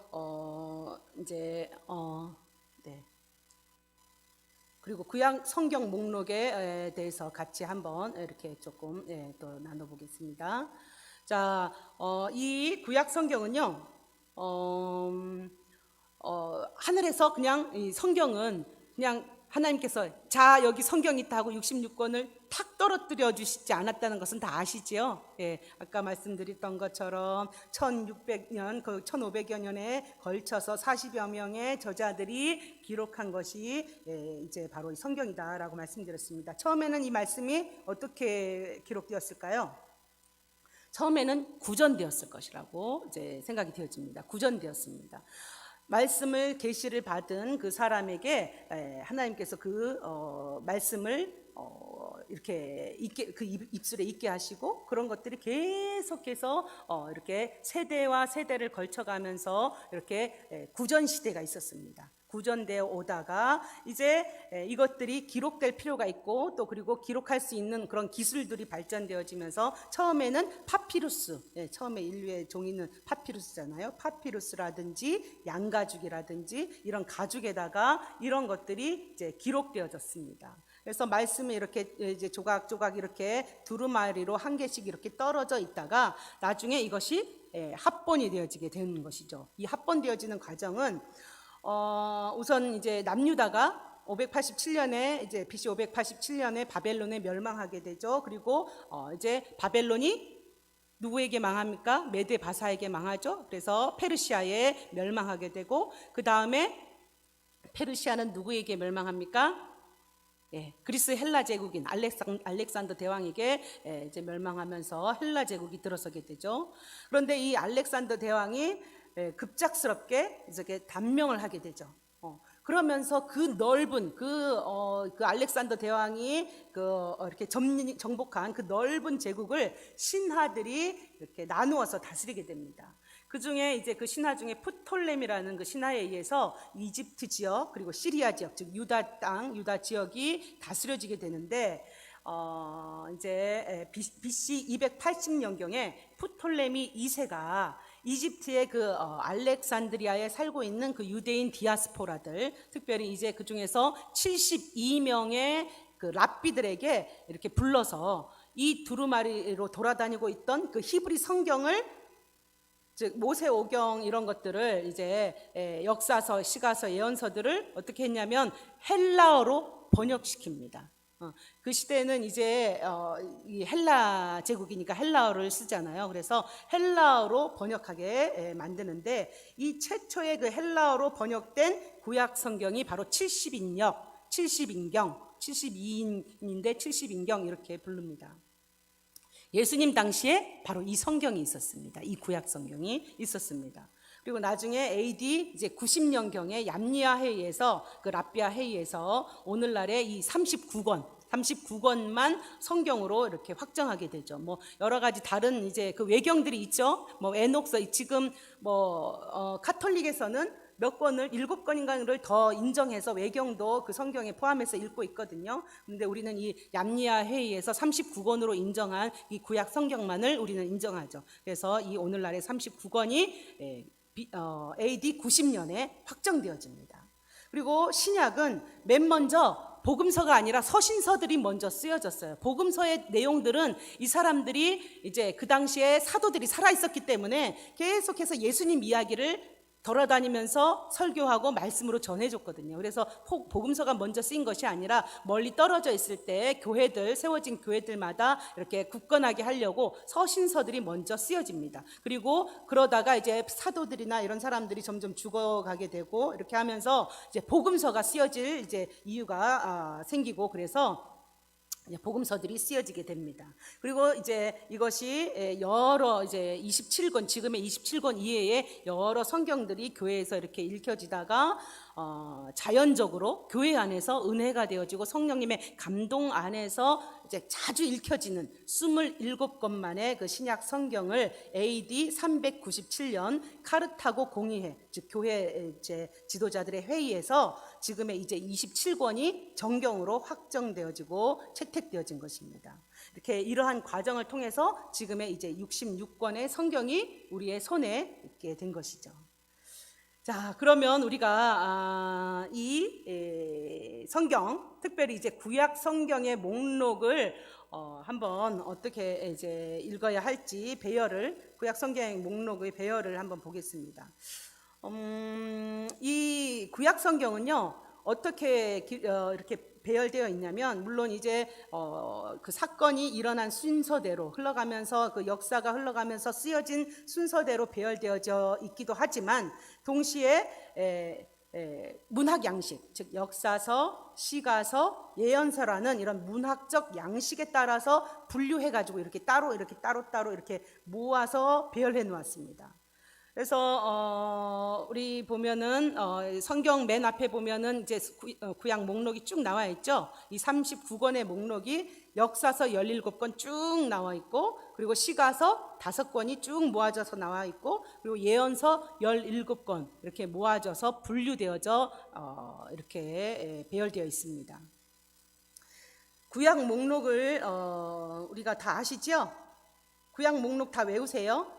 그리고 구약 성경 목록에 대해서 같이 한번 이렇게 조금 또 나눠보겠습니다. 자, 이 구약 성경은요, 하늘에서 그냥 이 성경은 그냥 하나님께서 자 여기 성경이 있다 하고 66권을 탁 떨어뜨려 주시지 않았다는 것은 다 아시죠? 아까 말씀드렸던 것처럼 1600년, 1500여 년에 걸쳐서 40여 명의 저자들이 기록한 것이 이제 바로 이 성경이다라고 말씀드렸습니다. 처음에는 이 말씀이 어떻게 기록되었을까요? 처음에는 구전되었을 것이라고 이제 생각이 되어집니다. 구전되었습니다. 말씀을 계시를 받은 그 사람에게 하나님께서 그 말씀을 이렇게 그 입술에 있게 하시고 그런 것들이 계속해서 이렇게 세대와 세대를 걸쳐가면서 이렇게 구전 시대가 있었습니다. 구전되어 오다가 이제 이것들이 기록될 필요가 있고 또 그리고 기록할 수 있는 그런 기술들이 발전되어지면서 처음에는 파피루스, 처음에 인류의 종이는 파피루스잖아요. 파피루스라든지 양가죽이라든지 이런 가죽에다가 이런 것들이 이제 기록되어졌습니다. 그래서 말씀이 이렇게 이제 조각조각 이렇게 두루마리로 한 개씩 이렇게 떨어져 있다가 나중에 이것이 합본이 되어지게 되는 것이죠. 이 합본되어지는 과정은 우선 이제 남유다가 587년에 이제 BC 587년에 바벨론에 멸망하게 되죠. 그리고 이제 바벨론이 누구에게 망합니까? 메데 바사에게 망하죠. 그래서 페르시아에 멸망하게 되고 그 다음에 페르시아는 누구에게 멸망합니까? 그리스 헬라 제국인 알렉산더 대왕에게 이제 멸망하면서 헬라 제국이 들어서게 되죠. 그런데 이 알렉산더 대왕이 급작스럽게 이렇게 단명을 하게 되죠. 그러면서 그 넓은 그 알렉산더 대왕이 이렇게 정복한 그 넓은 제국을 신하들이 이렇게 나누어서 다스리게 됩니다. 그 중에 이제 그 신하 중에 프톨레미라는 그 신하에 의해서 이집트 지역 그리고 시리아 지역 즉 유다 땅 유다 지역이 다스려지게 되는데 이제 BC 280년경에 프톨레미 2세가 이집트의 그 알렉산드리아에 살고 있는 그 유대인 디아스포라들 특별히 이제 그 중에서 72명의 그 랍비들에게 이렇게 불러서 이 두루마리로 돌아다니고 있던 그 히브리 성경을 즉 모세오경 이런 것들을 이제 역사서, 시가서, 예언서들을 어떻게 했냐면 헬라어로 번역시킵니다. 그 시대는 이제 이 헬라 제국이니까 헬라어를 쓰잖아요. 그래서 헬라어로 번역하게 만드는데 이 최초의 그 헬라어로 번역된 구약 성경이 바로 70인역, 70인경, 72인인데 70인경 이렇게 부릅니다. 예수님 당시에 바로 이 성경이 있었습니다. 이 구약 성경이 있었습니다. 그리고 나중에 AD 이제 90년경에 얌리아 회의에서 그 랍비아 회의에서 오늘날의 이 39권만 성경으로 이렇게 확정하게 되죠. 뭐 여러 가지 다른 이제 그 외경들이 있죠. 뭐 에녹서 지금 뭐 카톨릭에서는 몇 권을 7권인가를 더 인정해서 외경도 그 성경에 포함해서 읽고 있거든요. 그런데 우리는 이 얌리아 회의에서 39권으로 인정한 이 구약 성경만을 우리는 인정하죠. 그래서 이 오늘날의 39권이 AD 90년에 확정되어집니다. 그리고 신약은 맨 먼저 복음서가 아니라 서신서들이 먼저 쓰여졌어요. 복음서의 내용들은 이 사람들이 이제 그 당시에 사도들이 살아 있었기 때문에 계속해서 예수님 이야기를 돌아다니면서 설교하고 말씀으로 전해줬거든요. 그래서 복음서가 먼저 쓰인 것이 아니라 멀리 떨어져 있을 때 교회들, 세워진 교회들마다 이렇게 굳건하게 하려고 서신서들이 먼저 쓰여집니다. 그리고 그러다가 이제 사도들이나 이런 사람들이 점점 죽어가게 되고 이렇게 하면서 이제 복음서가 쓰여질 이제 이유가 생기고, 그래서 복음서들이 쓰여지게 됩니다. 그리고 이제 이것이 여러 이제 27권, 지금의 27권 이외에 여러 성경들이 교회에서 이렇게 읽혀지다가 자연적으로 교회 안에서 은혜가 되어지고 성령님의 감동 안에서 이제 자주 읽혀지는 27권만의 그 신약 성경을 AD 397년 카르타고 공의회, 즉 교회 이제 지도자들의 회의에서 지금의 이제 27권이 정경으로 확정되어지고 채택되어진 것입니다. 이렇게 이러한 과정을 통해서 지금의 이제 66권의 성경이 우리의 손에 있게 된 것이죠. 자, 그러면 우리가 이 성경, 특별히 이제 구약 성경의 목록을 한번 어떻게 이제 읽어야 할지 구약 성경의 목록의 배열을 한번 보겠습니다. 이 구약 성경은요, 어떻게 이렇게 배열되어 있냐면, 물론 이제 그 사건이 일어난 순서대로 흘러가면서, 그 역사가 흘러가면서 쓰여진 순서대로 배열되어져 있기도 하지만, 동시에 문학 양식, 즉 역사서, 시가서, 예언서라는 이런 문학적 양식에 따라서 분류해가지고 이렇게 따로 이렇게 모아서 배열해 놓았습니다. 그래서 우리 보면은 성경 맨 앞에 보면은 이제 구약 목록이 쭉 나와 있죠. 이 39권의 목록이 역사서 17권 쭉 나와 있고, 그리고 시가서 5권이 쭉 모아져서 나와 있고, 그리고 예언서 17권 이렇게 모아져서 분류되어져 이렇게 배열되어 있습니다. 구약 목록을 우리가 다 아시죠? 구약 목록 다 외우세요?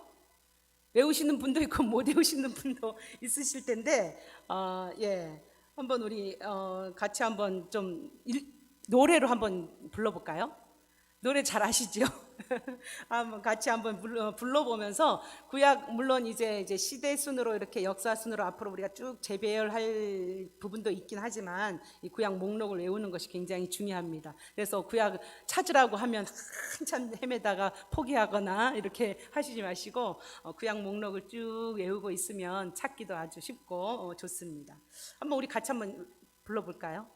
외우시는 분도 있고 못 외우시는 분도 있으실 텐데, 한번 우리 같이 한번 좀 노래로 한번 불러볼까요? 노래 잘 아시죠? 한번 같이 한번 불러보면서 구약, 물론 이제 시대 순으로 이렇게 역사 순으로 앞으로 우리가 쭉 재배열할 부분도 있긴 하지만 이 구약 목록을 외우는 것이 굉장히 중요합니다. 그래서 구약 찾으라고 하면 한참 헤매다가 포기하거나 이렇게 하시지 마시고 구약 목록을 쭉 외우고 있으면 찾기도 아주 쉽고 좋습니다. 한번 우리 같이 한번 불러볼까요?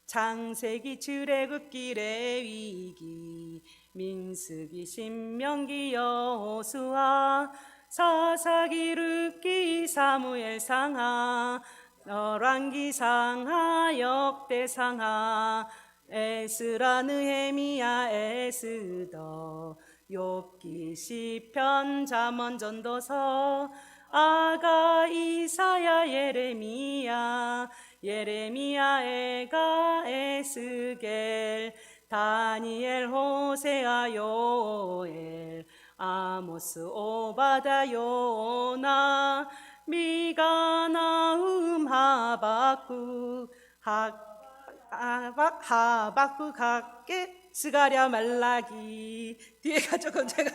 창세기, 출애굽기, 레위기, 민수기, 신명기, 여호수아, 사사기, 룻기, 사무엘 상하, 열왕기 상하, 역대 상하, 에스라, 느헤미야, 에스더, 욥기, 시편, 잠언, 전도서, 아가, 이사야, 예레미야, 에가, 에스겔, 다니엘, 호세아, 요엘, 아모스, 오바다, 요나, 미가, 나훔, 하박국, 하박국, 학계, 스가랴, 말라기. 뒤에가 조금 제가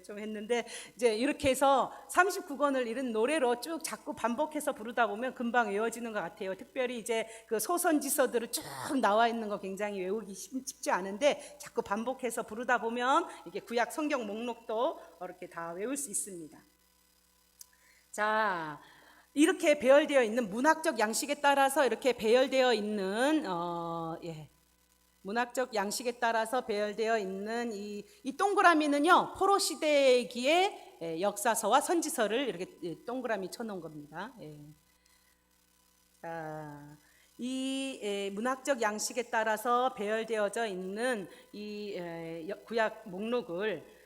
좀 했는데, 이제 이렇게 해서 39권을 이런 노래로 쭉 자꾸 반복해서 부르다 보면 금방 외워지는 것 같아요. 특별히 이제 그 소선지서들을 쭉 나와 있는 거 굉장히 외우기 쉽지 않은데, 자꾸 반복해서 부르다 보면 이게 구약 성경 목록도 이렇게 다 외울 수 있습니다. 자, 이렇게 배열되어 있는 문학적 양식에 따라서 이렇게 배열되어 있는 문학적 양식에 따라서 배열되어 있는 이 동그라미는요, 포로 시대기의 역사서와 선지서를 이렇게 동그라미 쳐놓은 겁니다. 자, 이 문학적 양식에 따라서 배열되어져 있는 이 구약 목록을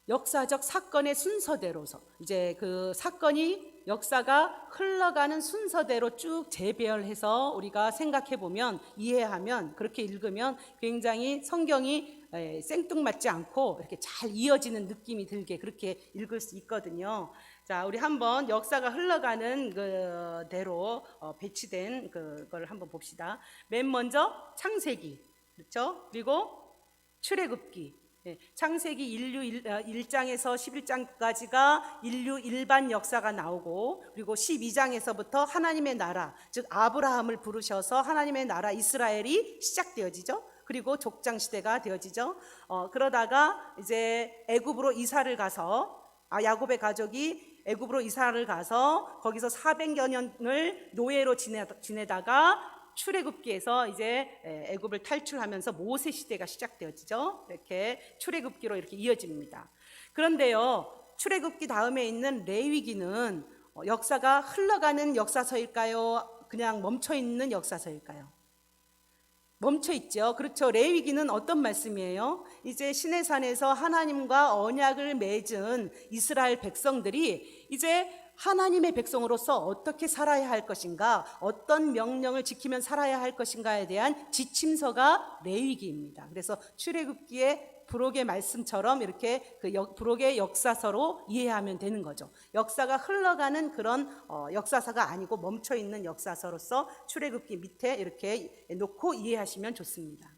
역사적 사건의 순서대로서, 이제 그 사건이 역사가 흘러가는 순서대로 쭉 재배열해서 우리가 생각해 보면, 이해하면, 그렇게 읽으면 굉장히 성경이 생뚱맞지 않고 이렇게 잘 이어지는 느낌이 들게 그렇게 읽을 수 있거든요. 자, 우리 한번 역사가 흘러가는 그대로 배치된 그걸 한번 봅시다. 맨 먼저 창세기, 그렇죠? 그리고 출애굽기, 창세기 인류 1장에서 11장까지가 인류 일반 역사가 나오고, 그리고 12장에서부터 하나님의 나라, 즉 아브라함을 부르셔서 하나님의 나라 이스라엘이 시작되어지죠. 그리고 족장 시대가 되어지죠. 그러다가 이제 애굽으로 이사를 가서 야곱의 가족이 애굽으로 이사를 가서 거기서 400여 년을 노예로 지내다가 출애굽기에서 이제 애굽을 탈출하면서 모세 시대가 시작되어지죠. 이렇게 출애굽기로 이렇게 이어집니다. 그런데요, 출애굽기 다음에 있는 레위기는 역사가 흘러가는 역사서일까요? 그냥 멈춰 있는 역사서일까요? 멈춰 있죠. 그렇죠. 레위기는 어떤 말씀이에요? 이제 시내산에서 하나님과 언약을 맺은 이스라엘 백성들이 이제 하나님의 백성으로서 어떻게 살아야 할 것인가, 어떤 명령을 지키면 살아야 할 것인가에 대한 지침서가 레위기입니다. 그래서 출애굽기의 부록의 말씀처럼 이렇게 그 부록의 역사서로 이해하면 되는 거죠. 역사가 흘러가는 그런 역사서가 아니고 멈춰 있는 역사서로서 출애굽기 밑에 이렇게 놓고 이해하시면 좋습니다.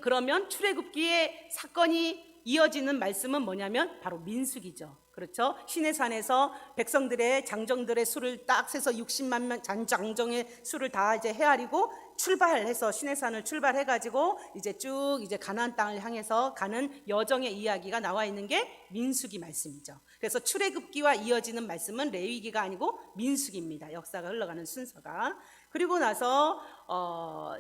그러면 출애굽기의 사건이 이어지는 말씀은 뭐냐면 바로 민수기죠. 그렇죠? 시내산에서 백성들의 장정들의 수를 딱 세서 60만 명 장정의 수를 다 이제 헤아리고 출발해서 시내산을 출발해 가지고 이제 쭉 이제 가나안 땅을 향해서 가는 여정의 이야기가 나와 있는 게 민수기 말씀이죠. 그래서 출애굽기와 이어지는 말씀은 레위기가 아니고 민수기입니다. 역사가 흘러가는 순서가. 그리고 나서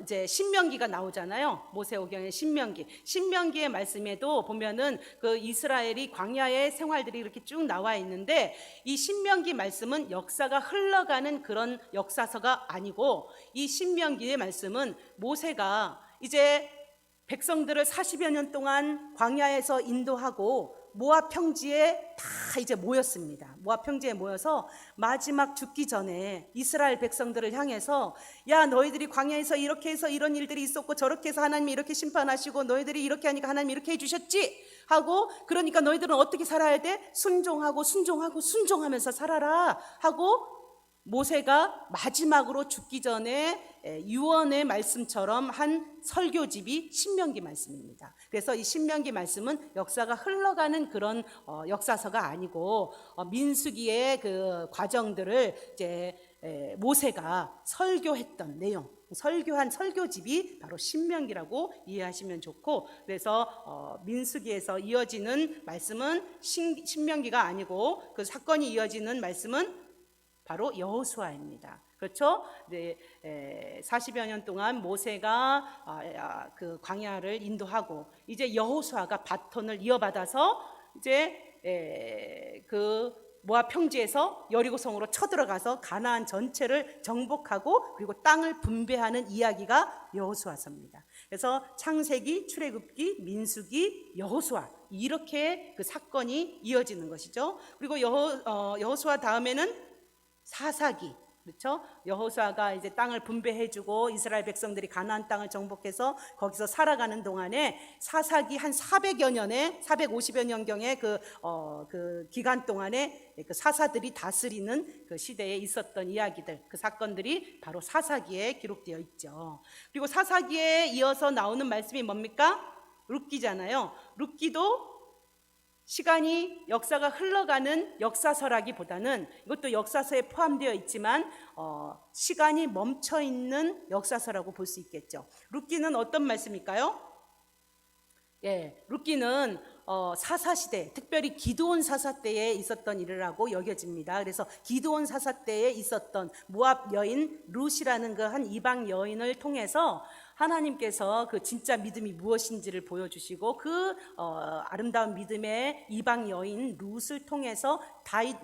이제 신명기가 나오잖아요. 모세오경의 신명기의 말씀에도 보면은 그 이스라엘이 광야의 생활들이 이렇게 쭉 나와 있는데, 이 신명기 말씀은 역사가 흘러가는 그런 역사서가 아니고, 이 신명기의 말씀은 모세가 이제 백성들을 40여 년 동안 광야에서 인도하고 모압 평지에 다 이제 모였습니다. 모압 평지에 모여서 마지막 죽기 전에 이스라엘 백성들을 향해서, 야, 너희들이 광야에서 이렇게 해서 이런 일들이 있었고 저렇게 해서 하나님이 이렇게 심판하시고 너희들이 이렇게 하니까 하나님이 이렇게 해주셨지 하고, 그러니까 너희들은 어떻게 살아야 돼? 순종하면서 살아라 하고, 모세가 마지막으로 죽기 전에 유언의 말씀처럼 한 설교집이 신명기 말씀입니다. 그래서 이 신명기 말씀은 역사가 흘러가는 그런 역사서가 아니고, 민수기의 그 과정들을 이제 모세가 설교했던 내용, 설교한 설교집이 바로 신명기라고 이해하시면 좋고, 그래서 민수기에서 이어지는 말씀은 신명기가 아니고, 그 사건이 이어지는 말씀은 바로 여호수아입니다. 그렇죠? 네, 40여 년 동안 모세가 그 광야를 인도하고, 이제 여호수아가 바톤을 이어받아서 이제 그 모압 평지에서 여리고성으로 쳐들어가서 가나안 전체를 정복하고 그리고 땅을 분배하는 이야기가 여호수아서입니다. 그래서 창세기, 출애굽기, 민수기, 여호수아, 이렇게 그 사건이 이어지는 것이죠. 그리고 여호수아 다음에는 사사기, 그렇죠? 여호수아가 이제 땅을 분배해주고 이스라엘 백성들이 가나안 땅을 정복해서 거기서 살아가는 동안에 사사기 한 400여 년에 450여 년경의 그 기간 동안에 그 사사들이 다스리는 그 시대에 있었던 이야기들, 그 사건들이 바로 사사기에 기록되어 있죠. 그리고 사사기에 이어서 나오는 말씀이 뭡니까? 룻기잖아요. 룻기도 시간이 역사가 흘러가는 역사서라기보다는, 이것도 역사서에 포함되어 있지만 시간이 멈춰 있는 역사서라고 볼 수 있겠죠. 룻기는 어떤 말씀일까요? 룻기는 사사시대, 특별히 기드온 사사 때에 있었던 일이라고 여겨집니다. 그래서 기드온 사사 때에 있었던 모압 여인 룻이라는 그 한 이방 여인을 통해서 하나님께서 그 진짜 믿음이 무엇인지를 보여주시고, 그 아름다운 믿음의 이방 여인 룻을 통해서 다윗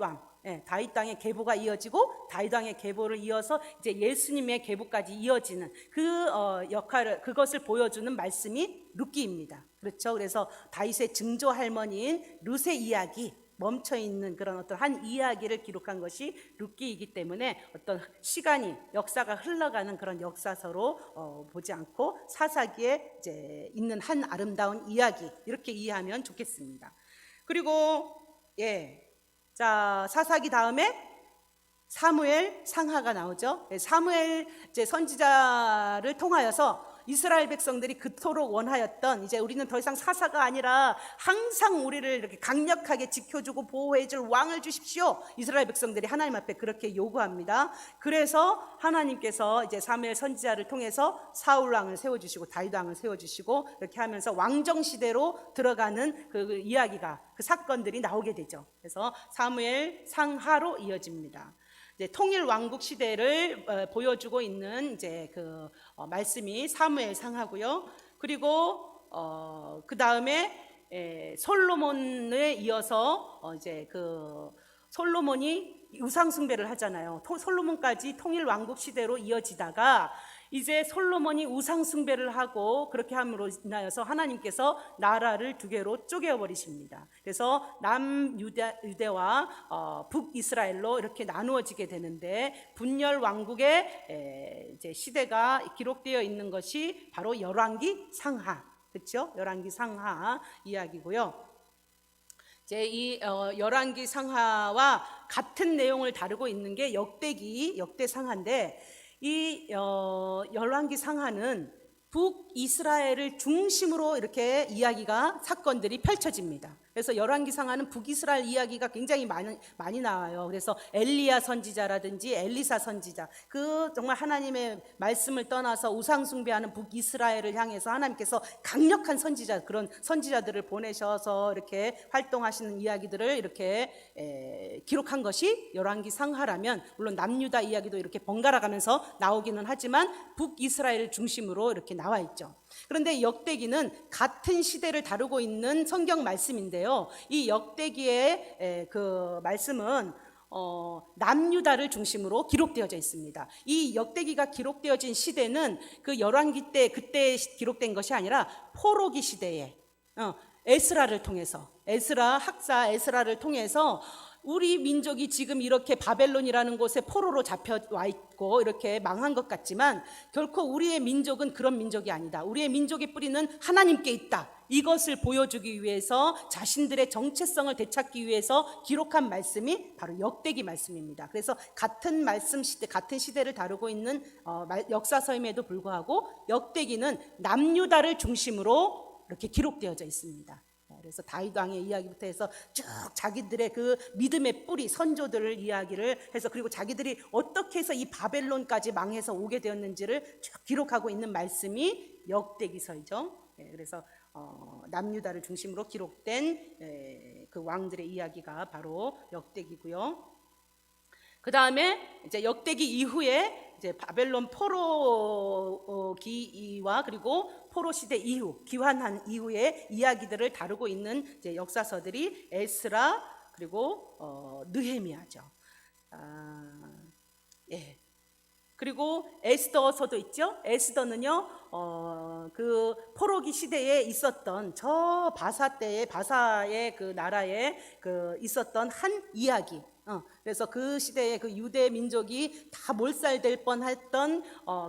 땅의 계보가 이어지고, 다윗 왕의 계보를 이어서 이제 예수님의 계보까지 이어지는 그 역할을, 그것을 보여주는 말씀이 룻기입니다. 그렇죠? 그래서 다윗의 증조 할머니인 룻의 이야기, 멈춰 있는 그런 어떤 한 이야기를 기록한 것이 룻기이기 때문에 어떤 시간이, 역사가 흘러가는 그런 역사서로 보지 않고 사사기에 이제 있는 한 아름다운 이야기, 이렇게 이해하면 좋겠습니다. 그리고 자, 사사기 다음에 사무엘 상하가 나오죠. 사무엘 이제 선지자를 통하여서 이스라엘 백성들이 그토록 원하였던, 이제 우리는 더 이상 사사가 아니라 항상 우리를 이렇게 강력하게 지켜주고 보호해줄 왕을 주십시오. 이스라엘 백성들이 하나님 앞에 그렇게 요구합니다. 그래서 하나님께서 이제 사무엘 선지자를 통해서 사울 왕을 세워주시고 다윗 왕을 세워주시고 이렇게 하면서 왕정 시대로 들어가는 그 이야기가, 그 사건들이 나오게 되죠. 그래서 사무엘 상하로 이어집니다. 이제 통일 왕국 시대를 보여주고 있는 이제 그 말씀이 사무엘 상하고요. 그리고 그 다음에 솔로몬에 이어서 이제 그 솔로몬이 우상 숭배를 하잖아요. 솔로몬까지 통일 왕국 시대로 이어지다가 이제 솔로몬이 우상 숭배를 하고 그렇게 함으로 인하여서 하나님께서 나라를 두 개로 쪼개어 버리십니다. 그래서 남유대와 북이스라엘로 이렇게 나누어지게 되는데, 분열 왕국의 이제 시대가 기록되어 있는 것이 바로 열왕기 상하, 그렇죠? 열왕기 상하 이야기고요. 이제 이 열왕기 상하와 같은 내용을 다루고 있는 게 역대 상하인데, 이 열왕기 상하는 북이스라엘을 중심으로 이렇게 이야기가, 사건들이 펼쳐집니다. 그래서 열왕기 상하는 북이스라엘 이야기가 굉장히 많이 나와요. 그래서 엘리야 선지자라든지 엘리사 선지자, 그 정말 하나님의 말씀을 떠나서 우상 숭배하는 북이스라엘을 향해서 하나님께서 강력한 선지자, 그런 선지자들을 보내셔서 이렇게 활동하시는 이야기들을 이렇게 기록한 것이 열왕기 상하라면, 물론 남유다 이야기도 이렇게 번갈아 가면서 나오기는 하지만 북이스라엘을 중심으로 이렇게 나와 있죠. 그런데 역대기는 같은 시대를 다루고 있는 성경 말씀인데요, 이 역대기의 그 말씀은 남유다를 중심으로 기록되어져 있습니다. 이 역대기가 기록되어진 시대는 그 열왕기 때 그때 기록된 것이 아니라 포로기 시대에 에스라를 통해서, 에스라 학사 에스라를 통해서 우리 민족이 지금 이렇게 바벨론이라는 곳에 포로로 잡혀와 있고 이렇게 망한 것 같지만, 결코 우리의 민족은 그런 민족이 아니다. 우리의 민족의 뿌리는 하나님께 있다. 이것을 보여주기 위해서, 자신들의 정체성을 되찾기 위해서 기록한 말씀이 바로 역대기 말씀입니다. 그래서 같은 말씀 시대, 같은 시대를 다루고 있는 역사서임에도 불구하고 역대기는 남유다를 중심으로 이렇게 기록되어져 있습니다. 그래서 다윗 왕의 이야기부터 해서 쭉 자기들의 그 믿음의 뿌리, 선조들을 이야기를 해서, 그리고 자기들이 어떻게 해서 이 바벨론까지 망해서 오게 되었는지를 쭉 기록하고 있는 말씀이 역대기서이죠. 그래서 남유다를 중심으로 기록된 그 왕들의 이야기가 바로 역대기고요. 그 다음에 이제 역대기 이후에 이제 바벨론 포로기와 그리고 포로 시대 이후, 귀환한 이후의 이야기들을 다루고 있는 이제 역사서들이 에스라 그리고 느헤미야죠. 예. 그리고 에스더서도 있죠. 에스더는요, 그 포로기 시대에 있었던 저 바사 때의, 바사의 그 나라에 그 있었던 한 이야기. 그래서 그 시대에 그 유대 민족이 다 몰살될 뻔했던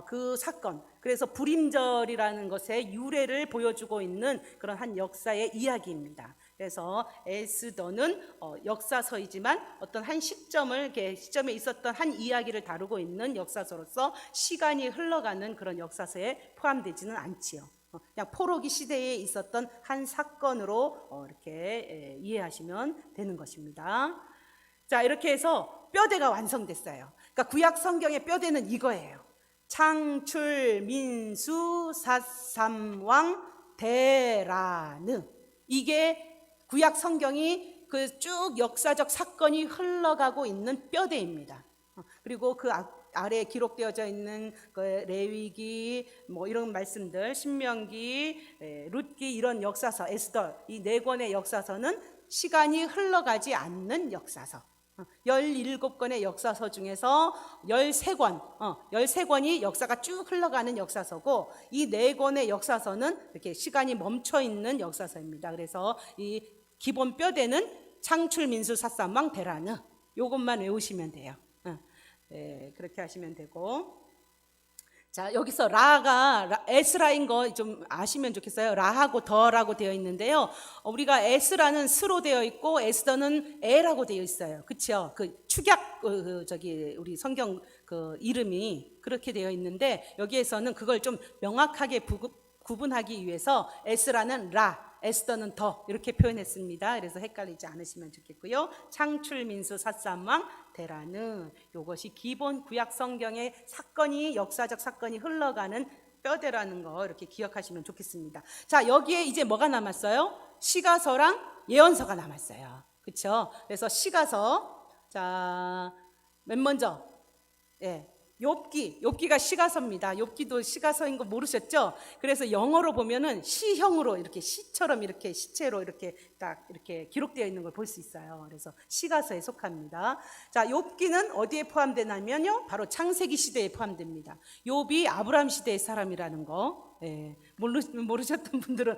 그 사건, 그래서 불임절이라는 것의 유래를 보여주고 있는 그런 한 역사의 이야기입니다. 그래서 에스더는 역사서이지만 어떤 한 시점에 있었던 한 이야기를 다루고 있는 역사서로서 시간이 흘러가는 그런 역사서에 포함되지는 않지요. 그냥 포로기 시대에 있었던 한 사건으로 이렇게 이해하시면 되는 것입니다. 자, 이렇게 해서 뼈대가 완성됐어요. 그러니까 구약 성경의 뼈대는 이거예요. 창출, 민수, 삿삼왕, 데라느. 이게 구약 성경이 그 쭉 역사적 사건이 흘러가고 있는 뼈대입니다. 그리고 그 아래에 기록되어져 있는 그 레위기, 뭐 이런 말씀들, 신명기, 룻기, 이런 역사서, 에스더, 이 네 권의 역사서는 시간이 흘러가지 않는 역사서. 17권의 역사서 중에서 13권이 역사가 쭉 흘러가는 역사서고, 이 4권의 역사서는 이렇게 시간이 멈춰 있는 역사서입니다. 그래서 이 기본 뼈대는 창출, 민수, 삿삼왕, 데라느, 요것만 외우시면 돼요. 그렇게 하시면 되고, 자, 여기서 라가 에스라인 거 좀 아시면 좋겠어요. 라하고 더라고 되어 있는데요, 우리가 에스라는 스로 되어 있고 에스더는 에라고 되어 있어요. 그렇죠? 그 축약, 우리 성경 그 이름이 그렇게 되어 있는데 여기에서는 그걸 좀 명확하게 구분하기 위해서 에스라는 라, 에스더는 더 이렇게 표현했습니다. 그래서 헷갈리지 않으시면 좋겠고요. 창출민수 삿삼왕 데라는 이것이 기본 구약 성경의 사건이 역사적 사건이 흘러가는 뼈대라는 거 이렇게 기억하시면 좋겠습니다. 자, 여기에 이제 뭐가 남았어요? 시가서랑 예언서가 남았어요. 그렇죠? 그래서 시가서, 자, 맨 먼저 욥기가 시가서입니다. 욥기도 시가서인 거 모르셨죠? 그래서 영어로 보면은 시형으로 이렇게 시처럼 이렇게 시체로 이렇게 딱 이렇게 기록되어 있는 걸 볼 수 있어요. 그래서 시가서에 속합니다. 자, 욥기는 어디에 포함되냐면요, 바로 창세기 시대에 포함됩니다. 욥이 아브라함 시대의 사람이라는 거. 모르셨던 분들은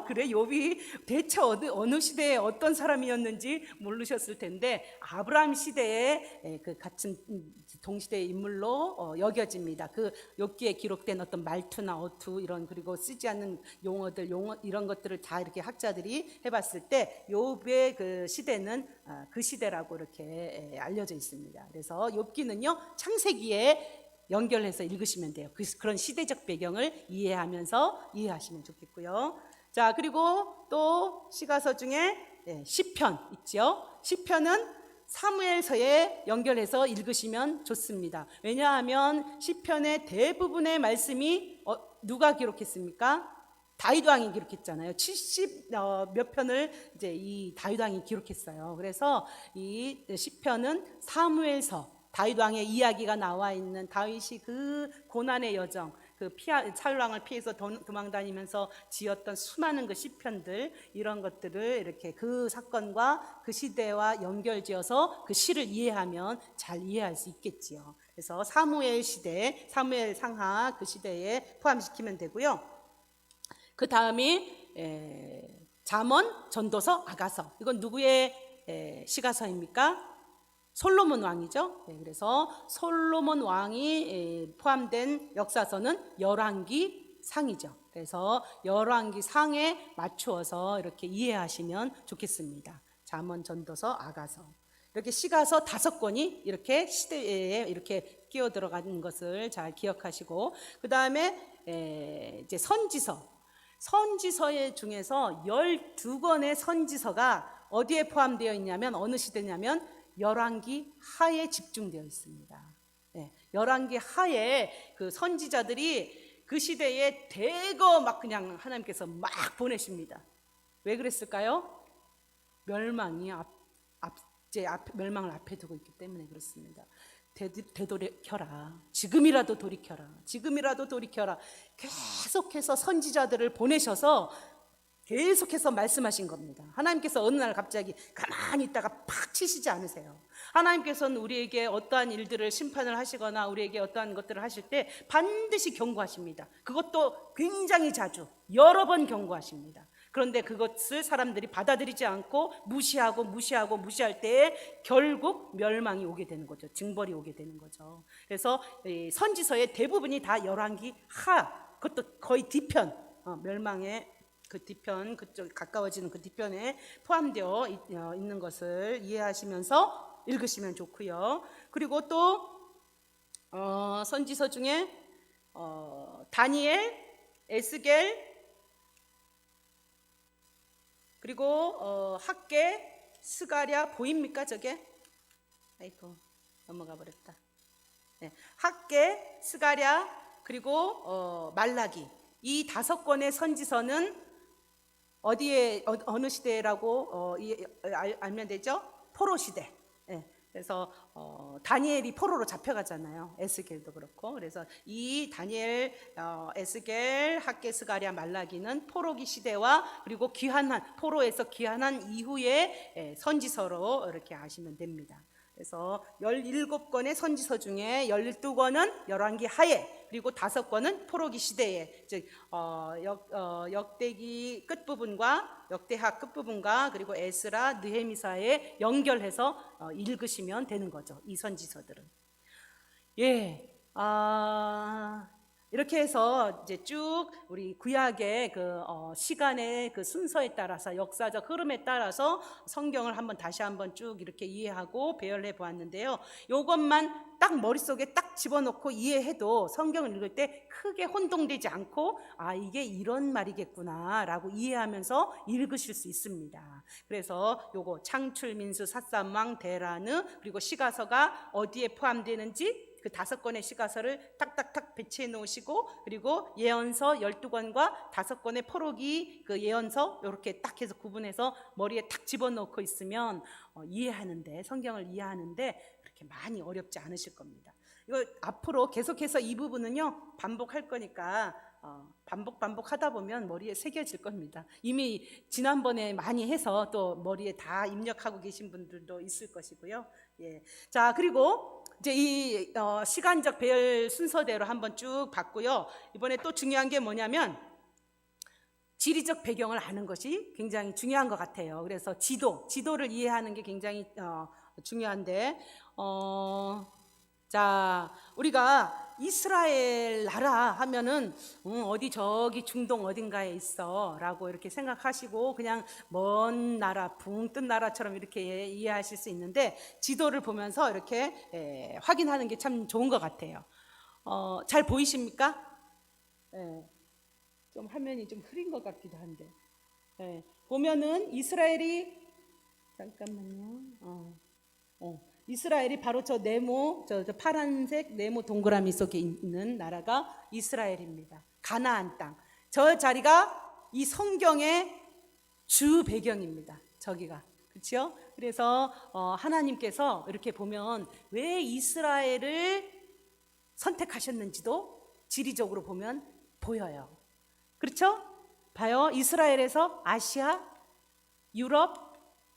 그래, 욥이 대체 어느 시대에 어떤 사람이었는지 모르셨을 텐데 아브라함 시대에 그 같은 동시대의 인물로 여겨집니다. 그 욥기에 기록된 어떤 말투나 어투 이런, 그리고 쓰지 않는 용어 이런 것들을 다 이렇게 학자들이 해봤을 때 욥의 그 시대는 그 시대라고 이렇게 알려져 있습니다. 그래서 욥기는요, 창세기에 연결해서 읽으시면 돼요. 그런 시대적 배경을 이해하시면 좋겠고요. 자, 그리고 또 시가서 중에 시편 있죠. 시편은 사무엘서에 연결해서 읽으시면 좋습니다. 왜냐하면 시편의 대부분의 말씀이 누가 기록했습니까? 다윗 왕이 기록했잖아요. 70 몇 편을 이제 이 다윗 왕이 기록했어요. 그래서 이 시편은 사무엘서, 다윗 왕의 이야기가 나와 있는 다윗이 그 고난의 여정, 그 사울 왕을 피해서 도망 다니면서 지었던 수많은 그 시편들, 이런 것들을 이렇게 그 사건과 그 시대와 연결지어서 그 시를 이해하면 잘 이해할 수 있겠지요. 그래서 사무엘 시대, 사무엘 상하 그 시대에 포함시키면 되고요. 그 다음이 잠언, 전도서, 아가서. 이건 누구의 시가서입니까? 솔로몬 왕이죠. 그래서 솔로몬 왕이 포함된 역사서는 열왕기 상이죠. 그래서 열왕기 상에 맞추어서 이렇게 이해하시면 좋겠습니다. 잠언, 전도서, 아가서. 이렇게 시가서 5권이 이렇게 시대에 이렇게 끼어 들어가는 것을 잘 기억하시고, 그 다음에 이제 선지서의 중에서 12권의 선지서가 어디에 포함되어 있냐면, 어느 시대냐면 열왕기 하에 집중되어 있습니다. 열왕기 하에 그 선지자들이 그 시대에 대거 막 그냥 하나님께서 막 보내십니다. 왜 그랬을까요? 멸망이 멸망을 앞에 두고 있기 때문에 그렇습니다. 되돌이켜라. 지금이라도 돌이켜라. 계속해서 선지자들을 보내셔서 계속해서 말씀하신 겁니다. 하나님께서 어느 날 갑자기 가만히 있다가 팍 치시지 않으세요. 하나님께서는 우리에게 어떠한 일들을 심판을 하시거나 우리에게 어떠한 것들을 하실 때 반드시 경고하십니다. 그것도 굉장히 자주 여러 번 경고하십니다. 그런데 그것을 사람들이 받아들이지 않고 무시할 때에 결국 멸망이 오게 되는 거죠. 징벌이 오게 되는 거죠. 그래서 선지서의 대부분이 다 열왕기 하, 그것도 거의 뒤편, 멸망의 그 뒤편, 그쪽 가까워지는 그 뒤편에 포함되어 있는 것을 이해하시면서 읽으시면 좋고요. 그리고 또 선지서 중에 다니엘, 에스겔, 그리고 학개, 스가랴, 보입니까 저게? 아이고, 넘어가 버렸다. 학개, 스가랴, 그리고 말라기, 이 5권의 선지서는 어느 시대라고 알면 되죠? 포로 시대. 그래서 다니엘이 포로로 잡혀가잖아요. 에스겔도 그렇고. 그래서 이 다니엘, 에스겔, 학개, 스가랴, 말라기는 포로기 시대와 그리고 포로에서 귀환한 이후의 선지서로 이렇게 아시면 됩니다. 그래서 17권의 선지서 중에 12권은 열왕기 하에, 그리고 5권은 포로기 시대에, 즉 역대기 끝부분과 역대하 끝부분과 그리고 에스라, 느헤미야에 연결해서 읽으시면 되는 거죠. 이 선지서들은. 이렇게 해서 이제 쭉 우리 구약의 시간의 그 순서에 따라서 역사적 흐름에 따라서 성경을 다시 한번 쭉 이렇게 이해하고 배열해 보았는데요. 이것만 딱 머릿속에 딱 집어넣고 이해해도 성경을 읽을 때 크게 혼동되지 않고 이게 이런 말이겠구나라고 이해하면서 읽으실 수 있습니다. 그래서 요거 창출, 민수, 삿삼왕, 대라느 그리고 시가서가 어디에 포함되는지 그 5권의 시가서를 탁탁탁 배치해 놓으시고 그리고 예언서 12권과 5권의 포로기 그 예언서 이렇게 딱 해서 구분해서 머리에 탁 집어넣고 있으면 이해하는데 성경을 이해하는데 그렇게 많이 어렵지 않으실 겁니다. 이거 앞으로 계속해서 이 부분은요 반복할 거니까 반복하다 보면 머리에 새겨질 겁니다. 이미 지난번에 많이 해서 또 머리에 다 입력하고 계신 분들도 있을 것이고요. 예. 자, 그리고 이제 이 시간적 배열 순서대로 한번 쭉 봤고요. 이번에 또 중요한 게 뭐냐면 지리적 배경을 아는 것이 굉장히 중요한 것 같아요. 그래서 지도를 이해하는 게 굉장히 중요한데 자, 우리가 이스라엘 나라 하면은 어디 저기 중동 어딘가에 있어 라고 이렇게 생각하시고 그냥 먼 나라 붕 뜬 나라처럼 이렇게 이해하실 수 있는데 지도를 보면서 이렇게 확인하는 게 참 좋은 것 같아요. 잘 보이십니까? 좀 화면이 좀 흐린 것 같기도 한데 보면은 이스라엘이 잠깐만요. 이스라엘이 바로 저 네모, 저 파란색 네모 동그라미 속에 있는 나라가 이스라엘입니다. 가나안 땅. 저 자리가 이 성경의 주 배경입니다. 저기가. 그렇죠? 그래서 하나님께서 이렇게 보면 왜 이스라엘을 선택하셨는지도 지리적으로 보면 보여요. 그렇죠? 봐요. 이스라엘에서 아시아, 유럽,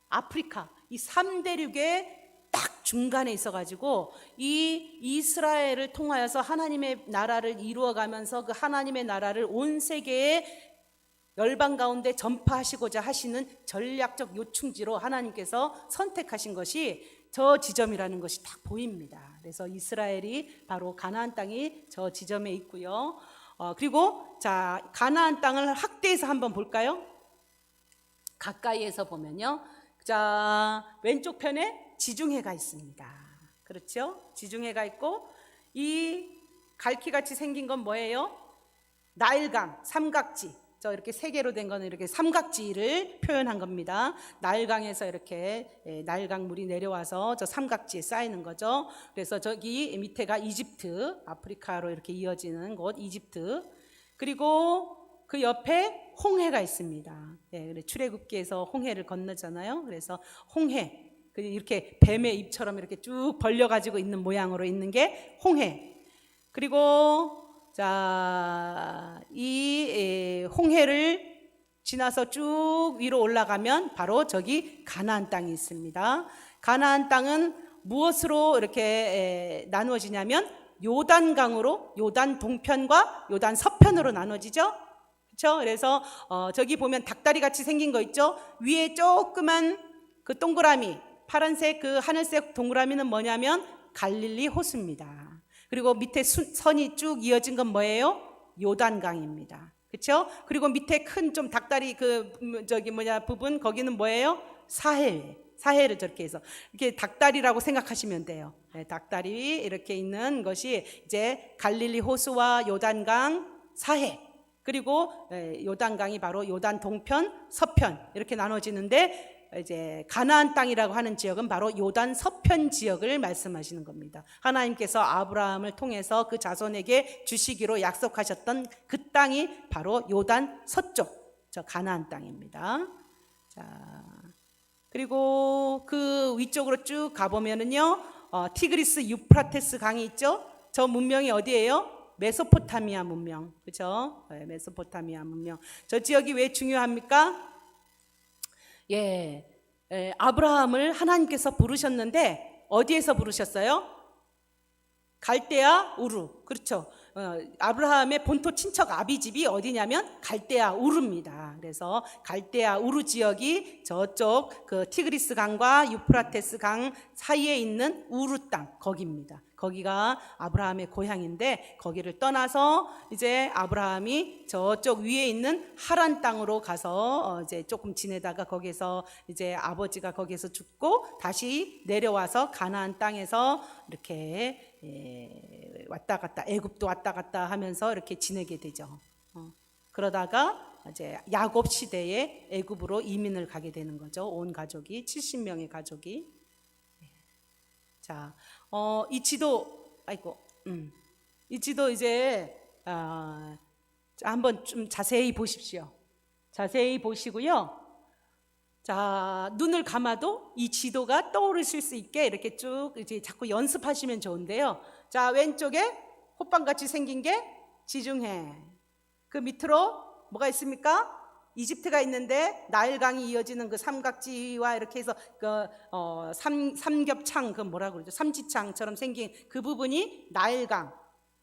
아프리카 이 3대륙의 딱 중간에 있어가지고 이 이스라엘을 통하여서 하나님의 나라를 이루어가면서 그 하나님의 나라를 온 세계에 열방 가운데 전파하시고자 하시는 전략적 요충지로 하나님께서 선택하신 것이 저 지점이라는 것이 딱 보입니다. 그래서 이스라엘이 바로 가나안 땅이 저 지점에 있고요. 그리고 자 가나안 땅을 확대해서 한번 볼까요? 가까이에서 보면요. 자 왼쪽 편에 지중해가 있습니다. 그렇죠? 지중해가 있고 이 갈퀴같이 생긴 건 뭐예요? 나일강, 삼각지. 저 이렇게 세 개로 된 거는 이렇게 삼각지를 표현한 겁니다. 나일강에서 이렇게 나일강 물이 내려와서 저 삼각지에 쌓이는 거죠. 그래서 저기 밑에가 이집트, 아프리카로 이렇게 이어지는 곳 이집트. 그리고 그 옆에 홍해가 있습니다. 출애굽기에서 홍해를 건너잖아요. 그래서 홍해 이렇게 뱀의 입처럼 이렇게 쭉 벌려가지고 있는 모양으로 있는 게 홍해. 그리고 자, 이 홍해를 지나서 쭉 위로 올라가면 바로 저기 가나안 땅이 있습니다. 가나안 땅은 무엇으로 이렇게 나누어지냐면 요단강으로 요단 동편과 요단 서편으로 나눠지죠. 그렇죠? 그래서 저기 보면 닭다리 같이 생긴 거 있죠. 위에 조그만 그 동그라미 파란색 그 하늘색 동그라미는 뭐냐면 갈릴리 호수입니다. 그리고 밑에 선이 쭉 이어진 건 뭐예요? 요단강입니다. 그렇죠? 그리고 밑에 큰 좀 닭다리 부분 거기는 뭐예요? 사해를 저렇게 해서 이렇게 닭다리라고 생각하시면 돼요. 닭다리 이렇게 있는 것이 이제 갈릴리 호수와 요단강, 사해. 그리고 요단강이 바로 요단 동편, 서편 이렇게 나눠지는데 이제 가나안 땅이라고 하는 지역은 바로 요단 서편 지역을 말씀하시는 겁니다. 하나님께서 아브라함을 통해서 그 자손에게 주시기로 약속하셨던 그 땅이 바로 요단 서쪽 저 가나안 땅입니다. 자, 그리고 그 위쪽으로 쭉 가보면은요, 티그리스 유프라테스 강이 있죠. 저 문명이 어디예요? 메소포타미아 문명, 그렇죠? 메소포타미아 문명. 저 지역이 왜 중요합니까? 아브라함을 하나님께서 부르셨는데 어디에서 부르셨어요? 갈대아 우르. 그렇죠. 아브라함의 본토 친척 아비집이 어디냐면 갈대아 우르입니다. 그래서 갈대아 우르 지역이 저쪽 그 티그리스 강과 유프라테스 강 사이에 있는 우르 땅, 거기입니다. 거기가 아브라함의 고향인데, 거기를 떠나서 이제 아브라함이 저쪽 위에 있는 하란 땅으로 가서 이제 조금 지내다가 거기서 이제 아버지가 거기서 죽고 다시 내려와서 가나안 땅에서 이렇게 왔다 갔다, 애굽도 왔다 갔다 하면서 이렇게 지내게 되죠. 그러다가 이제 야곱 시대에 애굽으로 이민을 가게 되는 거죠. 온 가족이, 70명의 가족이. 자, 이 지도, 이 지도 이제 한번 좀 자세히 보십시오. 자세히 보시고요. 자, 눈을 감아도 이 지도가 떠오르실 수 있게 이렇게 쭉 이제 자꾸 연습하시면 좋은데요. 자, 왼쪽에 호빵같이 생긴 게 지중해. 그 밑으로 뭐가 있습니까? 이집트가 있는데 나일강이 이어지는 그 삼각지와 이렇게 해서 그 삼겹창, 그 뭐라 그러죠? 삼지창처럼 생긴 그 부분이 나일강,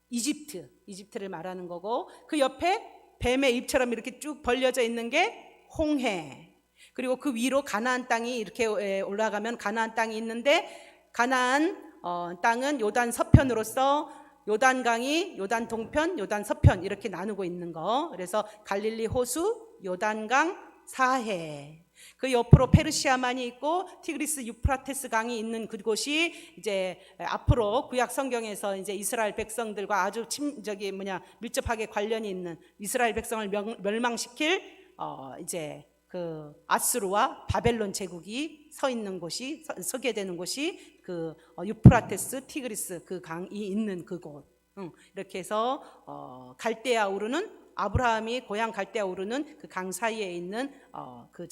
이집트를 말하는 거고, 그 옆에 뱀의 입처럼 이렇게 쭉 벌려져 있는 게 홍해. 그리고 그 위로 가나안 땅이 이렇게 올라가면 가나안 땅이 있는데, 가나안 땅은 요단 서편으로서 요단강이 요단 동편, 요단 서편 이렇게 나누고 있는 거. 그래서 갈릴리 호수, 요단강, 사해. 그 옆으로 페르시아만이 있고 티그리스 유프라테스 강이 있는 그곳이 이제 앞으로 구약 성경에서 이제 이스라엘 백성들과 아주 밀접하게 관련이 있는, 이스라엘 백성을 멸망시킬 이제 그 아수르와 바벨론 제국이 서게 되는 곳이 그 유프라테스, 티그리스 그 강이 있는 그곳. 이렇게 해서 갈대아 우르는, 아브라함이 고향 갈대아 우르는 그 강 사이에 있는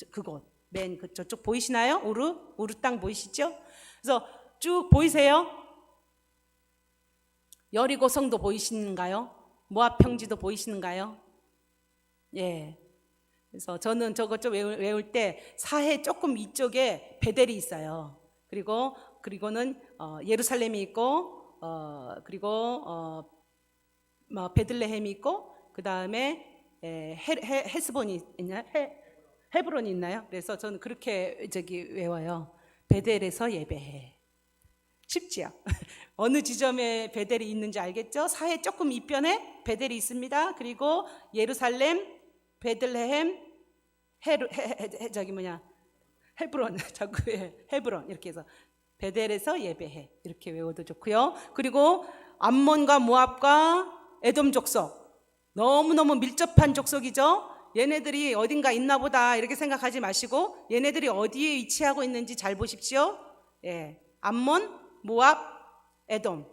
그곳. 맨 저쪽 보이시나요? 우르 땅 보이시죠? 그래서 쭉 보이세요? 여리고성도 보이시는가요? 모압 평지도 보이시는가요? 예. 그래서 저는 저것 좀 외울 때 사해 조금 이쪽에 베델이 있어요. 그리고는 예루살렘이 있고, 그리고 베들레헴이 있고, 그 다음에 헤스본이 있나요? 헤브론이 있나요? 그래서 저는 그렇게 외워요. 베델에서 예배해. 쉽지요? 어느 지점에 베델이 있는지 알겠죠? 사해 조금 이편에 베델이 있습니다. 그리고 예루살렘, 베들레헴, 헤브론, 헤브론 이렇게 해서 베델에서 예배해, 이렇게 외워도 좋고요. 그리고 암몬과 모압과 에돔 족속, 너무너무 밀접한 족속이죠. 얘네들이 어딘가 있나 보다 이렇게 생각하지 마시고 얘네들이 어디에 위치하고 있는지 잘 보십시오. 예, 암몬, 모압, 에돔.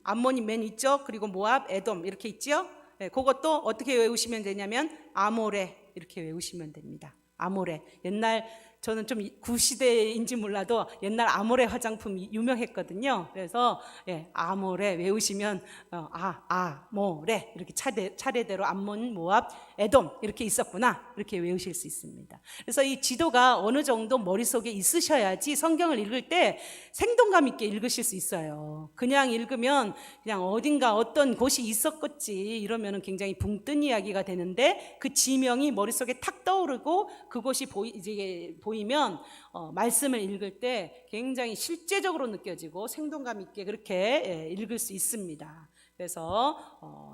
암몬이 맨 있죠. 그리고 모압, 에돔 이렇게 있죠. 예, 그것도 어떻게 외우시면 되냐면 아모레 이렇게 외우시면 됩니다. 아모레. 옛날 저는 좀 구시대인지 몰라도 옛날 아모레 화장품이 유명했거든요. 그래서 아모레 외우시면 아모레 이렇게 차례대로 암몬, 모압, 에돔 이렇게 있었구나 이렇게 외우실 수 있습니다. 그래서 이 지도가 어느 정도 머릿속에 있으셔야지 성경을 읽을 때 생동감 있게 읽으실 수 있어요. 그냥 읽으면 그냥 어딘가 어떤 곳이 있었겠지 이러면 굉장히 붕 뜬 이야기가 되는데, 그 지명이 머릿속에 탁 떠오르고 그곳이 보이면 말씀을 읽을 때 굉장히 실제적으로 느껴지고 생동감 있게 그렇게 읽을 수 있습니다. 그래서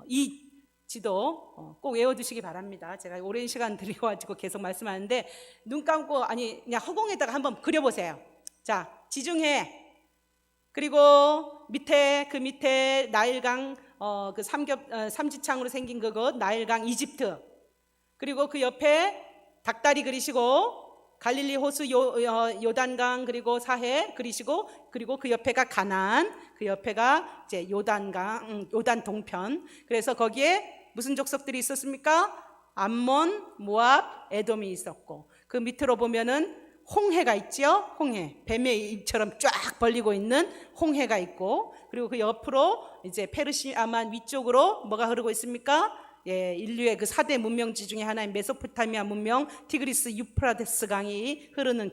이 지도 꼭 외워두시기 바랍니다. 제가 오랜 시간 들여가지고 계속 말씀하는데 눈 감고 그냥 허공에다가 한번 그려보세요. 자, 지중해, 그리고 그 밑에 나일강, 그 삼지창으로 생긴 그곳 나일강 이집트, 그리고 그 옆에 닭다리 그리시고 갈릴리 호수 요단강 그리고 사해 그리시고, 그리고 그 옆에가 가나안, 그 옆에가 이제 요단강, 요단 동편. 그래서 거기에 무슨 족속들이 있었습니까? 암몬, 모압, 에돔이 있었고, 그 밑으로 보면은 홍해가 있죠. 홍해, 뱀의 입처럼 쫙 벌리고 있는 홍해가 있고, 그리고 그 옆으로 이제 페르시아만 위쪽으로 뭐가 흐르고 있습니까? 예, 인류의 그 4대 문명지 중에 하나인 메소포타미아 문명, 티그리스 유프라데스 강이 흐르는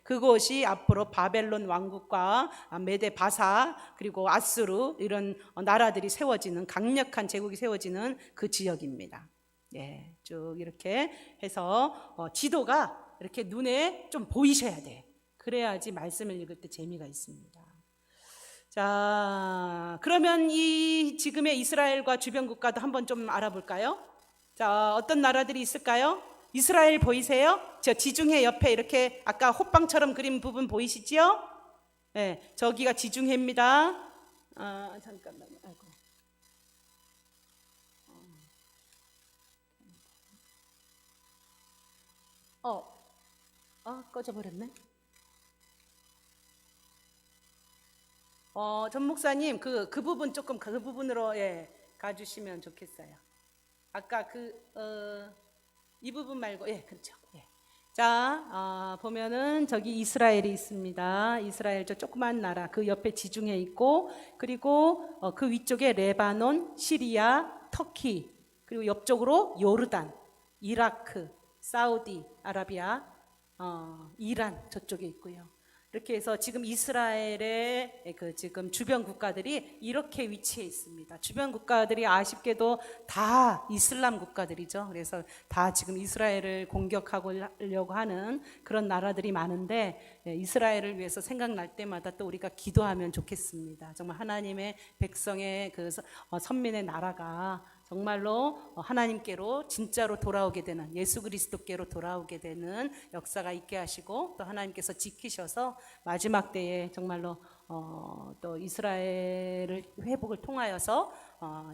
그곳이 앞으로 바벨론 왕국과 메데 바사 그리고 아수르 이런 나라들이 세워지는 강력한 제국이 세워지는 그 지역입니다. 예, 쭉 이렇게 해서 지도가 이렇게 눈에 좀 보이셔야 돼. 그래야지 말씀을 읽을 때 재미가 있습니다. 자, 그러면 이 지금의 이스라엘과 주변 국가도 한번 좀 알아볼까요? 자, 어떤 나라들이 있을까요? 이스라엘 보이세요? 저 지중해 옆에 이렇게 아까 호빵처럼 그린 부분 보이시지요? 네, 저기가 지중해입니다. 잠깐만요. 아이고. 꺼져버렸네. 전 목사님 그 부분 조금 그 부분으로 가주시면 좋겠어요. 아까 이 부분 말고 그렇죠. 자, 보면은 저기 이스라엘이 있습니다. 이스라엘 저 조그만 나라 그 옆에 지중해 있고 그리고 그 위쪽에 레바논, 시리아, 터키 그리고 옆쪽으로 요르단, 이라크, 사우디 아라비아, 이란 저쪽에 있고요. 이렇게 해서 지금 이스라엘의 그 지금 주변 국가들이 이렇게 위치해 있습니다. 주변 국가들이 아쉽게도 다 이슬람 국가들이죠. 그래서 다 지금 이스라엘을 공격하려고 하는 그런 나라들이 많은데 이스라엘을 위해서 생각날 때마다 또 우리가 기도하면 좋겠습니다. 정말 하나님의 백성의 그 선민의 나라가 정말로 하나님께로 진짜로 돌아오게 되는 예수 그리스도께로 돌아오게 되는 역사가 있게 하시고 또 하나님께서 지키셔서 마지막 때에 정말로 또 이스라엘을 회복을 통하여서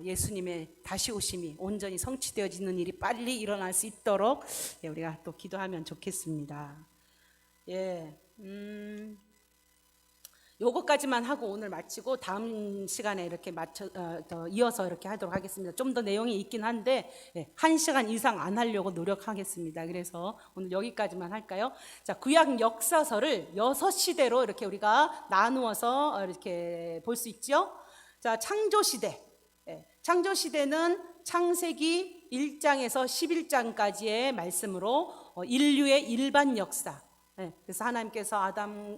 예수님의 다시 오심이 온전히 성취되어지는 일이 빨리 일어날 수 있도록 우리가 또 기도하면 좋겠습니다. 요거까지만 하고 오늘 마치고 다음 시간에 이렇게 이어서 이렇게 하도록 하겠습니다. 좀 더 내용이 있긴 한데 1시간 이상 안 하려고 노력하겠습니다. 그래서 오늘 여기까지만 할까요? 자, 구약 역사서를 6시대로 이렇게 우리가 나누어서 이렇게 볼 수 있죠. 자, 창조시대. 창조시대는 창세기 1장에서 11장까지의 말씀으로 인류의 일반 역사. 그래서 하나님께서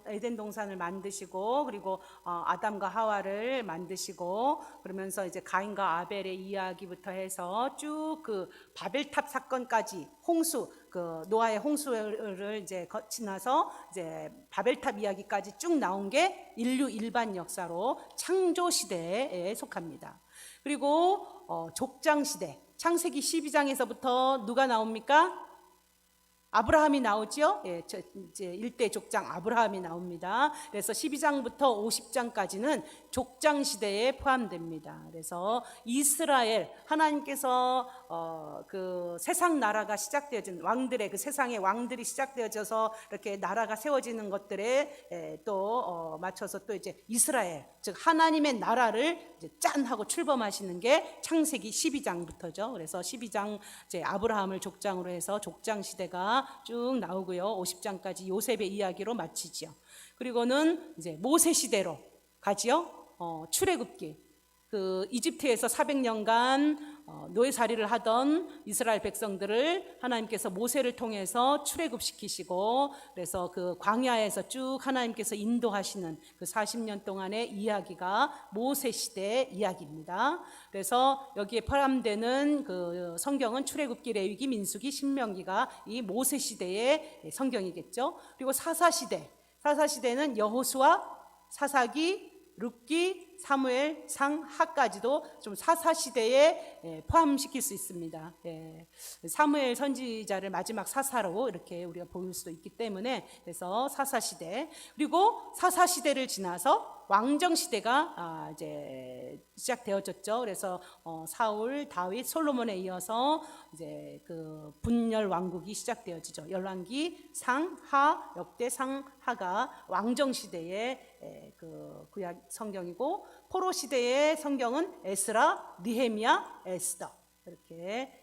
에덴 동산을 만드시고 그리고 아담과 하와를 만드시고 그러면서 이제 가인과 아벨의 이야기부터 해서 쭉 그 바벨탑 사건까지 홍수 그 노아의 홍수를 이제 지나서 이제 바벨탑 이야기까지 쭉 나온 게 인류 일반 역사로 창조 시대에 속합니다. 그리고 족장 시대 창세기 12장에서부터 누가 나옵니까? 아브라함이 나오죠. 이제 1대 족장 아브라함이 나옵니다. 그래서 12장부터 50장까지는 족장 시대에 포함됩니다. 그래서 이스라엘 하나님께서 그 세상 나라가 시작되어진 왕들의 그 세상의 왕들이 시작되어져서 이렇게 나라가 세워지는 것들에 또 맞춰서 또 이제 이스라엘 즉 하나님의 나라를 이제 짠 하고 출범하시는 게 창세기 12장부터죠. 그래서 12장 이제 아브라함을 족장으로 해서 족장 시대가 쭉 나오고요. 50장까지 요셉의 이야기로 마치지요. 그리고는 이제 모세 시대로 가지요. 출애굽기. 그 이집트에서 400년간 노예살이를 하던 이스라엘 백성들을 하나님께서 모세를 통해서 출애굽시키시고 그래서 그 광야에서 쭉 하나님께서 인도하시는 그 40년 동안의 이야기가 모세 시대의 이야기입니다. 그래서 여기에 포함되는 그 성경은 출애굽기, 레위기, 민수기, 신명기가 이 모세 시대의 성경이겠죠. 그리고 사사시대. 사사시대는 여호수아, 사사기, 룻기, 사무엘, 상하까지도 좀 사사시대에 포함시킬 수 있습니다. 사무엘 선지자를 마지막 사사로 이렇게 우리가 볼 수도 있기 때문에 그래서 사사시대 그리고 사사시대를 지나서 왕정시대가 이제 시작되어졌죠. 그래서 사울, 다윗, 솔로몬에 이어서 이제 그 분열 왕국이 시작되어지죠. 열왕기, 상하, 역대, 상하가 왕정시대의 그 구약 성경이고 포로 시대의 성경은 에스라, 느헤미야, 에스더 이렇게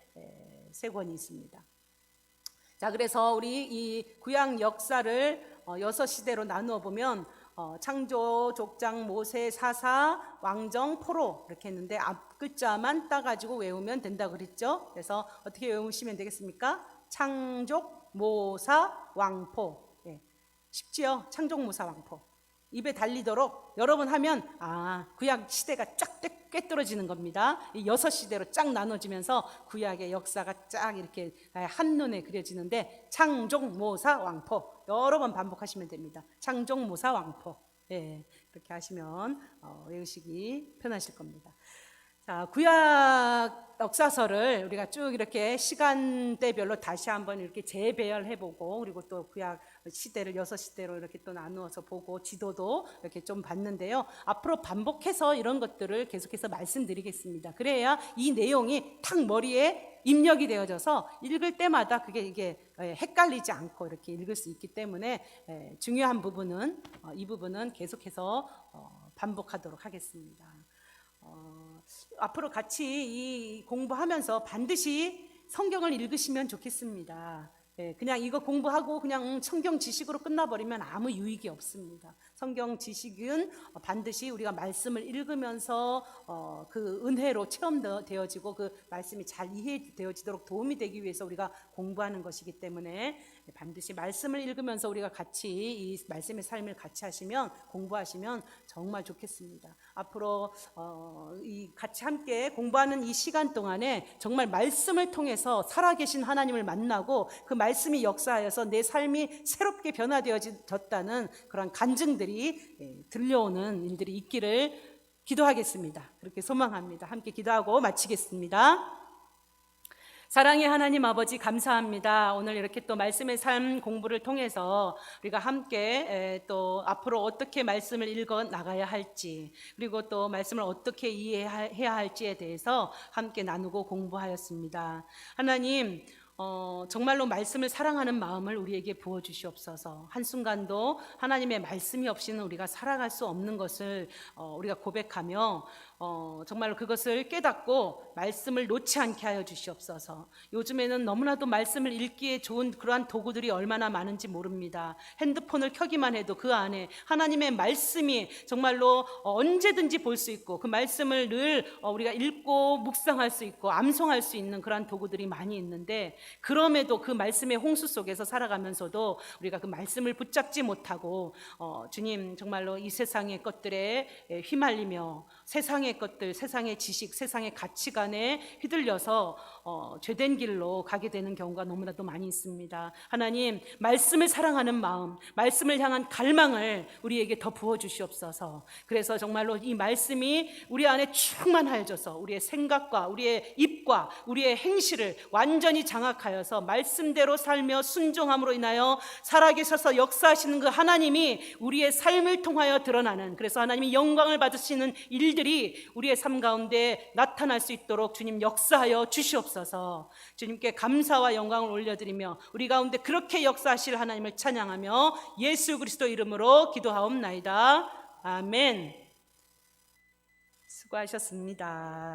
세 권이 있습니다. 자, 그래서 우리 이 구약 역사를 6시대로 나누어 보면 창조, 족장, 모세, 사사, 왕정, 포로 이렇게 했는데 앞글자만 따가지고 외우면 된다고 그랬죠. 그래서 어떻게 외우시면 되겠습니까? 창족, 모사, 왕포. 예, 쉽지요? 창족, 모사, 왕포. 입에 달리도록 여러 번 하면 구약 시대가 쫙 꿰뚫어지는 겁니다. 이 6시대로 쫙 나눠지면서 구약의 역사가 쫙 이렇게 한눈에 그려지는데, 창족, 모사, 왕포 여러 번 반복하시면 됩니다. 창족, 모사, 왕포. 예, 그렇게 하시면 외우시기 편하실 겁니다. 자, 구약 역사서를 우리가 쭉 이렇게 시간대별로 다시 한번 이렇게 재배열해보고, 그리고 또 구약 시대를 6시대로 이렇게 또 나누어서 보고, 지도도 이렇게 좀 봤는데요. 앞으로 반복해서 이런 것들을 계속해서 말씀드리겠습니다. 그래야 이 내용이 탁 머리에 입력이 되어져서 읽을 때마다 이게 헷갈리지 않고 이렇게 읽을 수 있기 때문에 중요한 부분은 이 부분은 계속해서 반복하도록 하겠습니다. 앞으로 같이 이 공부하면서 반드시 성경을 읽으시면 좋겠습니다. 그냥 이거 공부하고 그냥 성경 지식으로 끝나버리면 아무 유익이 없습니다. 성경 지식은 반드시 우리가 말씀을 읽으면서 그 은혜로 체험되어지고 그 말씀이 잘 이해되어지도록 도움이 되기 위해서 우리가 공부하는 것이기 때문에 반드시 말씀을 읽으면서 우리가 같이 이 말씀의 삶을 같이 하시면, 공부하시면 정말 좋겠습니다. 앞으로 이 같이 함께 공부하는 이 시간 동안에 정말 말씀을 통해서 살아계신 하나님을 만나고 그 말씀이 역사하여서 내 삶이 새롭게 변화되어졌다는 그런 간증들이 들려오는 일들이 있기를 기도하겠습니다. 그렇게 소망합니다. 함께 기도하고 마치겠습니다. 사랑의 하나님 아버지, 감사합니다. 오늘 이렇게 또 말씀의 삶 공부를 통해서 우리가 함께 또 앞으로 어떻게 말씀을 읽어 나가야 할지, 그리고 또 말씀을 어떻게 이해해야 할지에 대해서 함께 나누고 공부하였습니다. 하나님, 정말로 말씀을 사랑하는 마음을 우리에게 부어주시옵소서. 한순간도 하나님의 말씀이 없이는 우리가 살아갈 수 없는 것을 우리가 고백하며 정말로 그것을 깨닫고 말씀을 놓지 않게 하여 주시옵소서. 요즘에는 너무나도 말씀을 읽기에 좋은 그러한 도구들이 얼마나 많은지 모릅니다. 핸드폰을 켜기만 해도 그 안에 하나님의 말씀이 정말로 언제든지 볼 수 있고, 그 말씀을 늘 우리가 읽고 묵상할 수 있고 암송할 수 있는 그러한 도구들이 많이 있는데, 그럼에도 그 말씀의 홍수 속에서 살아가면서도 우리가 그 말씀을 붙잡지 못하고 주님, 정말로 이 세상의 것들에 휘말리며 세상의 것들, 세상의 지식, 세상의 가치관에 휘둘려서 죄된 길로 가게 되는 경우가 너무나도 많이 있습니다. 하나님, 말씀을 사랑하는 마음, 말씀을 향한 갈망을 우리에게 더 부어주시옵소서. 그래서 정말로 이 말씀이 우리 안에 충만하여져서 우리의 생각과 우리의 입과 우리의 행실을 완전히 장악하여서 말씀대로 살며 순종함으로 인하여 살아계셔서 역사하시는 그 하나님이 우리의 삶을 통하여 드러나는, 그래서 하나님이 영광을 받으시는 일들이 우리의 삶 가운데 나타날 수 있도록 주님 역사하여 주시옵소서. 주님께 감사와 영광을 올려드리며 우리 가운데 그렇게 역사하실 하나님을 찬양하며 예수 그리스도 이름으로 기도하옵나이다. 아멘. 수고하셨습니다.